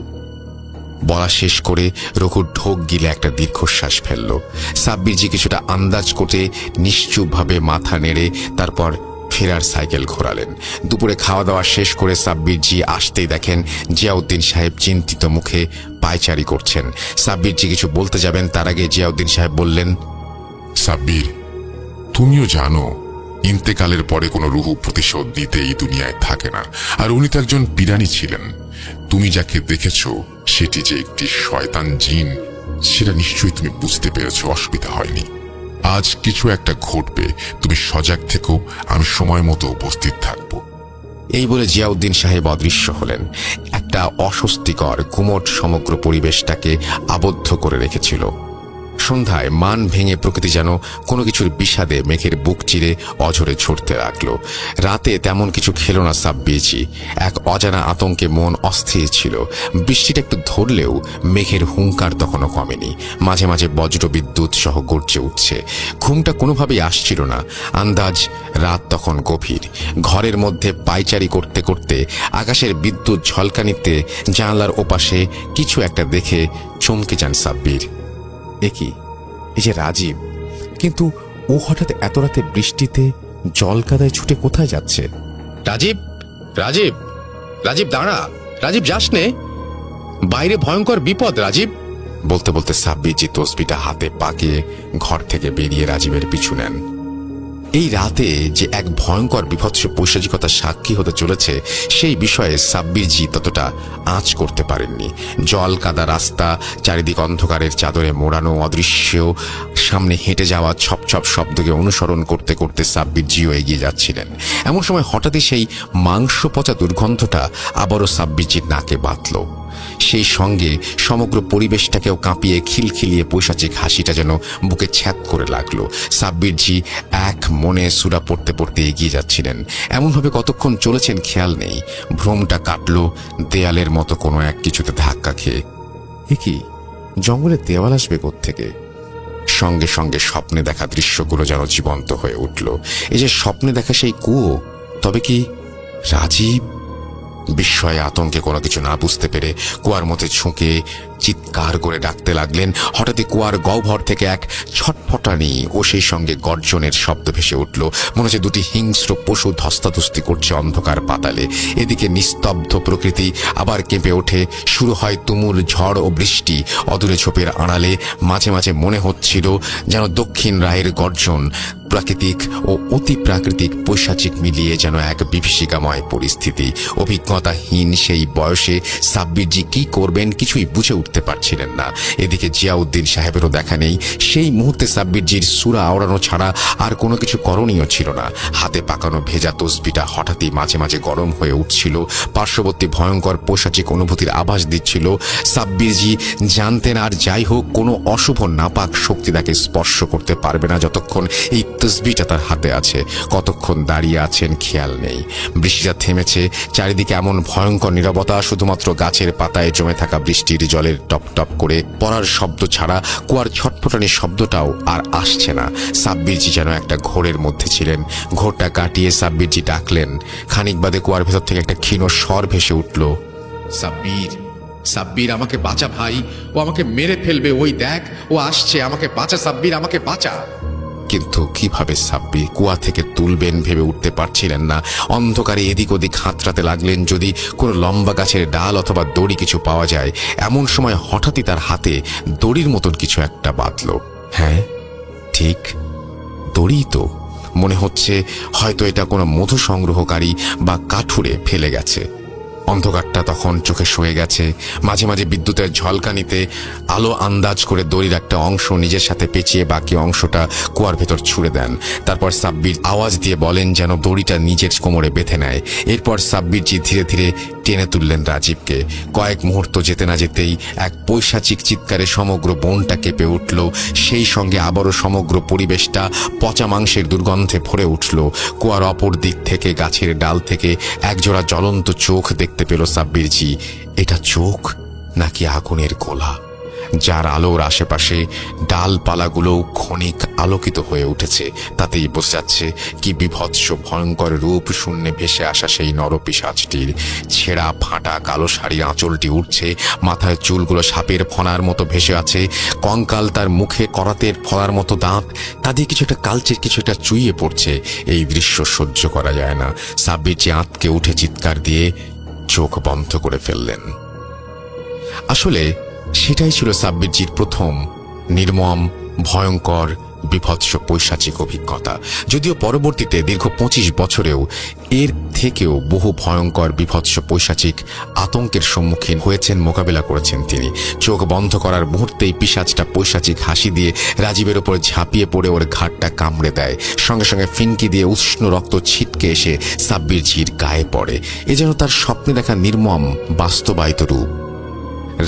বলা শেষ করে রঘু ঢোক গিলে একটা দীর্ঘশ্বাস ফেলল। সাব্বিরজি কিছুটা আন্দাজ করে নিশ্চুপভাবে মাথা নেড়ে তারপর ফেরার সাইকেল ঘোরালেন। দুপুরে খাওয়া দাওয়া শেষ করে সাব্বিরজি আসতেই দেখেন জিয়াউদ্দিন সাহেব চিন্তিত মুখে পায়চারি করছেন। সাব্বিরজি কিছু বলতে যাবেন, তার আগে জিয়াউদ্দিন সাহেব বললেন, সাব্বির, তুমিও জানো ইন্তেকালের পরে কোনো রুহু প্রতিশোধ দিতে এই দুনিয়ায় থাকে না। আর উনি তো একজন পিরানি ছিলেন। তুমি যাকে দেখেছ সেটি যে একটি শয়তান জিন, সেটা নিশ্চয়ই তুমি বুঝতে পেরেছো, অসুবিধা হয়নি। আজ কিছু একটা ঘটবে, তুমি সজাগ থেকো, আমি সময় মতো উপস্থিত থাকবো। এই বলে জিয়াউদ্দিন সাহেব অদৃশ্য হলেন। একটা অস্বস্তিকর গুমট সমগ্র পরিবেশটাকে আবদ্ধ করে রেখেছিল। সন্ধ্যায় মান ভেঙে প্রকৃতি যেন কোনো কিছুর বিষাদে মেঘের বুক চিরে অঝরে ছুটতে লাগলো। রাতে তেমন কিছু খেল না সাব্বিরজি। এক অজানা আতঙ্কে মন অস্থির ছিল। বৃষ্টিটা একটু ধরলেও মেঘের হুঙ্কার তখনও কমেনি। মাঝে মাঝে বজ্র বিদ্যুৎ সহ গর্জে উঠছে। ঘুমটা কোনোভাবেই আসছিল না। আন্দাজ রাত তখন গভীর। ঘরের মধ্যে পায়চারি করতে করতে আকাশের বিদ্যুৎ ঝলকানিতে জানলার ওপাশে কিছু একটা দেখে চমকে যান সাব্বির। একই, এই যে রাজীব, কিন্তু ও হঠাৎ এত রাতে বৃষ্টিতে জল কাদায় ছুটে কোথায় যাচ্ছে? রাজীব, রাজীব, রাজীব দাঁড়া, রাজীব যাস নে, বাইরে ভয়ঙ্কর বিপদ রাজীব। বলতে বলতে সাব্বিরজি তসবিটা হাতে পাকিয়ে ঘর থেকে বেরিয়ে রাজীবের পিছু নেন। এই রাতে যে এক ভয়ঙ্কর বিভৎস পৈশাচিকতার সাক্ষী হতে চলেছে সেই বিষয়ে সাব্বিরজি ততটা আঁচ করতে পারেননি। জল কাদা রাস্তা, চারিদিক অন্ধকারের চাদরে মোড়ানো, অদৃশ্য সামনে হেঁটে যাওয়া ছপ ছপ শব্দকে অনুসরণ করতে করতে সাব্বিরজিও এগিয়ে যাচ্ছিলেন। এমন সময় হঠাৎই সেই মাংস পচা দুর্গন্ধটা আবারও সাব্বিরজির নাকে বাঁধল। সেই সঙ্গে সমগ্র পরিবেশটাকেও কাঁপিয়ে খিলখিলিয়ে পৈশাচিক হাসিটা যেন বুকে ছ্যাদ করে লাগলো। সাব্বিরজি এক মনে সূরা পড়তে পড়তে এগিয়ে যাচ্ছিলেন। এমনভাবে কতক্ষণ চলেছেন খেয়াল নেই। ভ্রমটা কাটল দেয়ালের মতো কোনো এক কিছুতে ধাক্কা খেয়ে। এ কি, জঙ্গলে দেওয়াল আসবে কোত্থেকে? সঙ্গে সঙ্গে স্বপ্নে দেখা দৃশ্যগুলো যেন জীবন্ত হয়ে উঠল। এই যে স্বপ্নে দেখা সেই কুয়ো, তবে কি রাজীব? বিস্ময়ে আতঙ্কে কোনো কিছু না বুঝতে পেরে কুয়ার মধ্যে ঝুঁকে চিৎকার করে ডাকতে লাগলেন। হঠাৎই কুয়ার গহ্বর থেকে এক ছটফটানি ও সেই সঙ্গে গর্জনের শব্দ ভেসে উঠল। মনে হচ্ছে দুটি হিংস্র পশু ধস্তাধস্তি করছে অন্ধকার পাতালে। এদিকে নিস্তব্ধ প্রকৃতি আবার কেঁপে ওঠে। শুরু হয় তুমুল ঝড় ও বৃষ্টি। অদূরে ঝোপের আড়ালে মাঝে মাঝে মনে হচ্ছিল যেন দক্ষিণ রায়ের গর্জন, প্রাকৃতিক ও অতি প্রাকৃতিক পৈশাচিক মিলিয়ে যেন এক বিভীষিকাময় পরিস্থিতি। অভিজ্ঞতাহীন সেই বয়সে সাব্বিরজি কি করবেন কিছুই বুঝে উঠতে পারছিলেন না। এদিকে জিয়াউদ্দিন সাহেবেরও দেখা নেই। সেই মুহূর্তে সাব্বিরজির সূরা আওড়ানো ছাড়া আর কোনো কিছু করণীয় ছিল না। হাতে পাকানো ভেজা তসবিটা হঠাৎই মাঝে মাঝে গরম হয়ে উঠছিল। পার্শ্ববর্তী ভয়ঙ্কর পৈশাচিক অনুভূতির আভাস দিচ্ছিল। সাব্বিরজি জানতেন আর যাই হোক কোনো অশুভ নাপাক শক্তি তাকে স্পর্শ করতে পারবে না যতক্ষণ এই তসবিটা তার হাতে আছে। কতক্ষণ দাঁড়িয়ে আছেন খেয়াল নেই। বৃষ্টিটা থেমেছে। চারিদিকে এমন ভয়ঙ্কর নীরবতা, শুধুমাত্র গাছের পাতায় জমে থাকা বৃষ্টির জলের টপ টপ করে পড়ার শব্দ ছাড়া কুয়ার ছটফটানির শব্দটাও আর আসছে না। সাব্বিরজি যেন একটা ঘোরের মধ্যে ছিলেন। ঘোরটা কাটিয়ে সাব্বিরজি ডাকলেন। খানিক বাদে কুয়ার ভেতর থেকে একটা ক্ষীণ স্বর ভেসে উঠল। সাব্বির, সাব্বির, আমাকে বাঁচা ভাই, ও আমাকে মেরে ফেলবে, ওই দেখ ও আসছে, আমাকে বাঁচা সাব্বির, আমাকে বাঁচা। কিন্তু কিভাবে সাব্বির কুয়া থেকে তুলবেন ভেবে উঠতে পারছিলেন না। অন্ধকারে এদিক ওদিক হাতড়াতে লাগলেন যদি কোনো লম্বা গাছের ডাল অথবা দড়ি কিছু পাওয়া যায়। এমন সময় হঠাৎই তার হাতে দড়ির মতন কিছু একটা বাঁধল। হ্যাঁ, ঠিক দড়ি তো। মনে হচ্ছে হয়তো এটা কোনো মধু সংগ্রহকারী বা কাঠুরে ফেলে গেছে। অন্ধকারটা তখন চোখে শুয়ে গেছে। মাঝে মাঝে বিদ্যুতের ঝলকানিতে আলো আন্দাজ করে দড়ির একটা অংশ নিজের সাথে পেঁচিয়ে বাকি অংশটা কুয়ার ভেতর ছুঁড়ে দেন। তারপর সাব্বির আওয়াজ দিয়ে বলেন যেন দড়িটা নিজের কোমরে বেঁধে নেয়। এরপর সাব্বিরজি ধীরে ধীরে টেনে তুললেন রাজীবকে। কয়েক মুহূর্ত যেতে না যেতেই এক পৈশাচিক চিৎকারে সমগ্র বনটা কেঁপে উঠল। সেই সঙ্গে আবারও সমগ্র পরিবেশটা পচা মাংসের দুর্গন্ধে ভরে উঠল। কুয়ার অপর দিক থেকে গাছের ডাল থেকে একজোড়া জ্বলন্ত চোখ দেখতে পেল সাব্বিরজি। এটা চোখ নাকি আগুনের গোলা? যার আলোর আশেপাশে ডালপালাগুলো ক্ষণিক আলোকিত হয়ে উঠেছে। তাতেই বোঝা যাচ্ছে কি বিভৎস ভয়ঙ্কর রূপ শূন্যে ভেসে আসা সেই নরপিশাচটির। ছেঁড়া ফাটা কালো শাড়ির আঁচলটি উঠছে, মাথায় চুলগুলো সাপের ফণার মতো ভেসে আছে, কঙ্কাল তার মুখে করাতের ফলার মতো দাঁত, তা দিয়ে কিছু একটা কালচে কিছু একটা চুইয়ে পড়ছে। এই দৃশ্য সহ্য করা যায় না। সাব্বিরজি আঁতকে উঠে চিৎকার দিয়ে চোখ বন্ধ করে ফেললেন। আসলে সেটাই ছিল সাব্বিরজির প্রথম নির্মম, ভয়ঙ্কর, বিভৎস পৈশাচিক অভিজ্ঞতা। যদিও পরবর্তীতে দীর্ঘ 25 বছরেও এর থেকেও বহু ভয়ঙ্কর, বিভৎস পৈশাচিক আতঙ্কের সম্মুখীন হয়েছেন, মোকাবেলা করেছেন তিনি। চোখ বন্ধ করার মুহূর্তেই পিশাচটা পৈশাচিক হাসি দিয়ে রাজীবের ওপর ঝাঁপিয়ে পড়ে ওর ঘাটটা কামড়ে দেয়। সঙ্গে সঙ্গে ফিনকি দিয়ে উষ্ণ রক্ত ছিটকে এসে সাব্বিরজির গায়ে পড়ে। এ যেন তার স্বপ্নে দেখা নির্মম বাস্তবায়িত রূপ।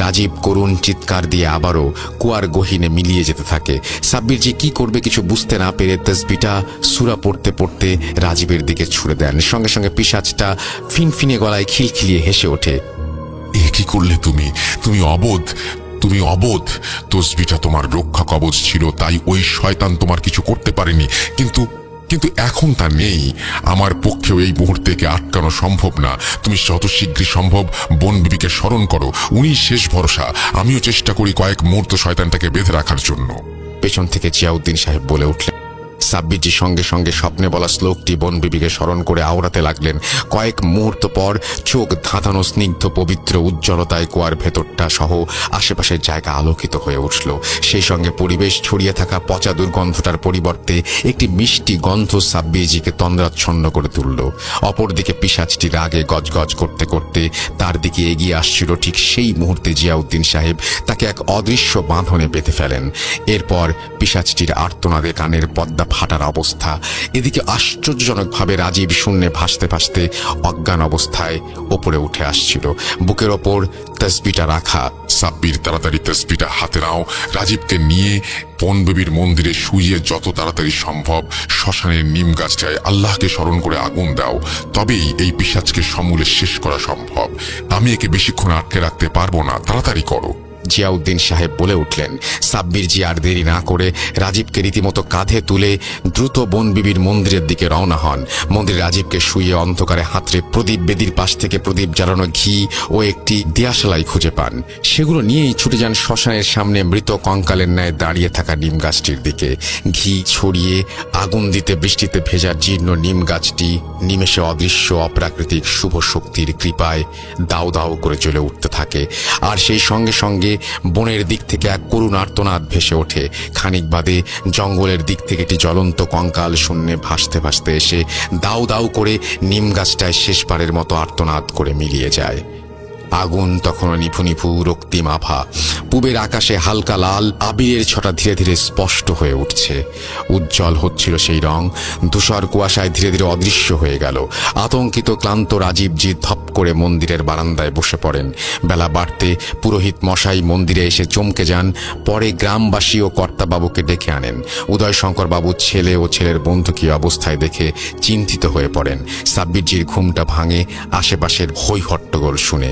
রাজীব করুণ চিৎকার দিয়ে আবারও কুয়ার গহীনে মিলিয়ে যেতে থাকে। সাব্বিরজি কি করবে কিছু বুঝতে না পেরে তসবিটা সূরা পড়তে পড়তে রাজীবের দিকে ছুড়ে দেন। সঙ্গে সঙ্গে পিশাচটা ফিনফিনে গলায় খিলখিলিয়ে হেসে ওঠে। এ কি করলে তুমি? তুমি অবোধ। তসবিটা তোমার রক্ষা কবচ ছিল, তাই ওই শয়তান তোমার কিছু করতে পারেনি। কিন্তু এখন তা নেই। আমার পক্ষেও এই মুহূর্তেকে আটকানো সম্ভব না। তুমি যত শীঘ্রই সম্ভব বন বিবিকে স্মরণ করো। উনি শেষ ভরসা। আমিও চেষ্টা করি কয়েক মুহূর্ত শয়তানটাকে বেঁধে রাখার জন্য। পেছন থেকে জিয়াউদ্দিন সাহেব বলে উঠলেন। সাব্বিরজি সঙ্গে সঙ্গে স্বপ্নে বলা শ্লোকটি বন বিবিকে স্মরণ করে আওড়াতে লাগলেন। কয়েক মুহূর্ত পর চোখ ধাঁধানো স্নিগ্ধ পবিত্র উজ্জ্বলতায় কুয়ার ভেতরটা সহ আশেপাশের জায়গা আলোকিত হয়ে উঠল। সেই সঙ্গে পরিবেশ ছড়িয়ে থাকা পচা দুর্গন্ধটার পরিবর্তে একটি মিষ্টি গন্ধ সাব্বিরজিকে তন্দ্রাচ্ছন্ন করে তুলল। অপরদিকে পিশাচটি রাগে গজগজ করতে করতে তার দিকে এগিয়ে আসছিল। ঠিক সেই মুহূর্তে জিয়াউদ্দিন সাহেব তাকে এক অদৃশ্য বাঁধনে বেঁধে ফেলেন। এরপর পিশাচটির আর্তনাদে কানের পর্দা ফাটার অবস্থা। এদিকে আশ্চর্যজনকভাবে রাজীব শূন্যে ভাসতে ভাসতে অজ্ঞান অবস্থায় ওপরে উঠে আসছিল, বুকের ওপর তসবিটা রাখা। সাব্বির, তাড়াতাড়ি তসবিটা হাতে নাও। রাজীবকে নিয়ে বনবিবির মন্দিরে শুইয়ে যত তাড়াতাড়ি সম্ভব শ্মশানের নিম গাছটায় আল্লাহকে স্মরণ করে আগুন দাও। তবেই এই পিশাচকে সমূলে শেষ করা সম্ভব। আমি একে বেশিক্ষণ আটকে রাখতে পারবো না। তাড়াতাড়ি করো। জিয়াউদ্দিন সাহেব বলে উঠলেন। সাব্বিরজি আর দেরি না করে রাজীবকে রীতিমতো কাঁধে তুলে দ্রুত বন বিবির মন্দিরের দিকে রওনা হন। মন্দিরে রাজীবকে শুয়ে অন্ধকারে হাতড়ে প্রদীপ বেদির পাশ থেকে প্রদীপ জ্বালানো ঘি ও একটি দিয়াশালাই খুঁজে পান। সেগুলো নিয়েই ছুটে যান শ্মশানের সামনে মৃত কঙ্কালের ন্যায় দাঁড়িয়ে থাকা নিম গাছটির দিকে। ঘি ছড়িয়ে আগুন দিতে বৃষ্টিতে ভেজা জীর্ণ নিম গাছটি নিমেষে অদৃশ্য অপ্রাকৃতিক শুভ শক্তির কৃপায় দাউ দাউ করে জ্বলে উঠতে থাকে। আর সেই সঙ্গে সঙ্গে বনের দিক থেকে এক করুণ আর্তনাদ ভেসে ওঠে। খানিক বাদে জঙ্গলের দিক থেকে একটি জ্বলন্ত কঙ্কাল শূন্যে ভাসতে ভাসতে এসে দাউ দাউ করে নিম গাছটায় শেষবারের মতো আর্তনাদ করে মিলিয়ে যায়। আগুন তখনও নিভু নিভু রক্তিম আভা। পূবের আকাশে হালকা লাল আবিরের ছটা ধীরে ধীরে স্পষ্ট হয়ে উঠছে। উজ্জ্বল হচ্ছিল সেই রং। ধূসর কুয়াশায় ধীরে ধীরে অদৃশ্য হয়ে গেল। আতঙ্কিত ক্লান্ত রাজীবজি ধপ করে মন্দিরের বারান্দায় বসে পড়েন। বেলা বাড়তে পুরোহিত মশাই মন্দিরে এসে চমকে যান। পরে গ্রামবাসী ও কর্তাবাবুকে ডেকে আনেন। উদয়শঙ্কর বাবু ছেলে ও ছেলের বন্ধুকে অবস্থায় দেখে চিন্তিত হয়ে পড়েন। সাব্বিরজির ঘুমটা ভাঙে আশেপাশের হৈ হট্টগোল শুনে।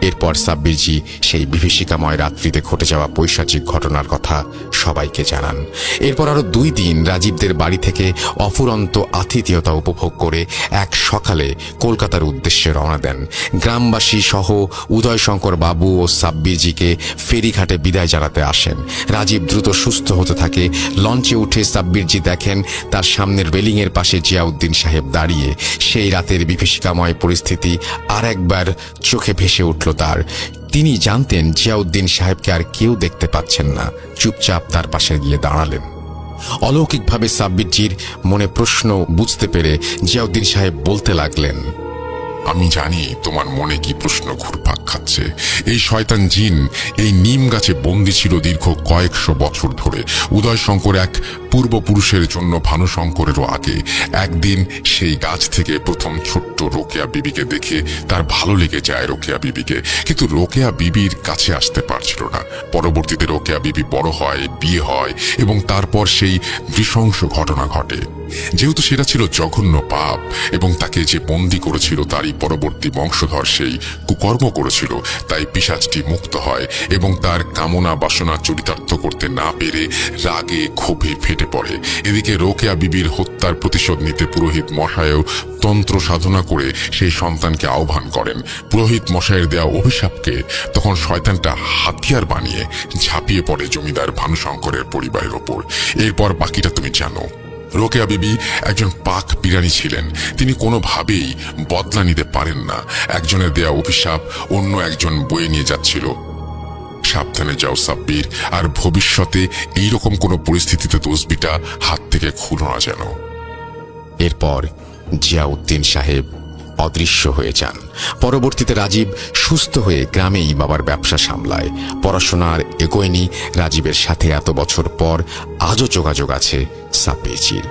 এরপর সাব্বিরজি সেই বিভীষিকাময় রাত্রিতে ঘটে যাওয়া পৈশাচিক ঘটনার কথা সবাইকে জানান। এরপর আরো 2 দিন রাজীবদের বাড়ি থেকে অফুরন্ত আতিথেয়তা উপভোগ করে এক সকালে কলকাতার উদ্দেশ্যে রওনা দেন। গ্রামবাসী সহ উদয়শঙ্কর বাবু ও সাব্বিরজিকে ফেরিঘাটে বিদায় জানাতে আসেন। রাজীব দ্রুত সুস্থ হতে থাকে। লঞ্চে উঠে সাব্বিরজি দেখেন তার সামনের রেলিংয়ের পাশে জিয়াউদ্দিন সাহেব দাঁড়িয়ে। সেই রাতের বিভীষিকাময় পরিস্থিতি আর একবার চোখে ভেসে উঠল তার। তিনি জানতেন জিয়াউদ্দিন সাহেবকে আর কেউ দেখতে পাচ্ছেন না। চুপচাপ তার পাশে গিয়ে দাঁড়ালেন। অলৌকিকভাবে সাব্বিরজির মনে প্রশ্ন বুঝতে পেরে জিয়াউদ্দিন সাহেব বলতে লাগলেন, আমি জানি তোমার মনে কি প্রশ্ন ঘুরপাক খাচ্ছে। এই শয়তান জিন এই নিম গাছে বন্দী ছিল দীর্ঘ কয়েকশো বছর ধরে। উদয়শঙ্কর এক পূর্বপুরুষের জন্য ভানুশঙ্করেরও আগে। একদিন সেই গাছ থেকে প্রথম ছোট্ট রোকেয়া বিবিকে দেখে তার ভালো লেগে যায় রোকেয়া বিবিকে, কিন্তু রোকেয়া বিবির কাছে আসতে পারছিল না। পরবর্তীতে রোকেয়া বিবি বড় হয়, বিয়ে হয় এবং তারপর সেই নৃশংস ঘটনা ঘটে। যেহেতু সেটা ছিল জঘন্য পাপ এবং তাকে যে বন্দী করেছিল তারই পরবর্তী বংশধর সেই কুকর্ম করেছিল, তাই পিশাচটি মুক্ত হয় এবং তার কামনা বাসনা চরিতার্থ করতে না পেরে রাগে ক্ষোভে ফেটে পড়ে। এদিকে রোকেয়া বিবির হত্যার প্রতিশোধ নিতে পুরোহিত মশাইও তন্ত্র সাধনা করে সেই সন্তানকে আহ্বান করেন। পুরোহিত মশাইয়ের দেওয়া অভিশাপকে তখন শয়তানটা হাতিয়ার বানিয়ে ঝাঁপিয়ে পড়ে জমিদার ভানুশঙ্করের পরিবারের ওপর। এরপর বাকিটা তুমি জানো। রোকেয়া বিবি একজন পাক বিরানী ছিলেন। তিনি কোনোভাবেই বদলা নিতে পারেন না। একজনের দেয়া অভিশাপ অন্য একজন বয়ে নিয়ে যাচ্ছিল। সাবধানে যাও সাব্বির, আর ভবিষ্যতে এইরকম কোনো পরিস্থিতিতে তসবিটা হাত থেকে খুলো না যেন। এরপর জিয়াউদ্দিন সাহেব অদৃশ্য হয়ে যান। পরবর্তীতে রাজীব সুস্থ হয়ে গ্রামেই বাবার ব্যবসা সামলায়। পড়াশোনার এগোয়নি রাজীবের সাথে এত বছর পর আজও যোগাযোগ আছে সাব্বিরজির।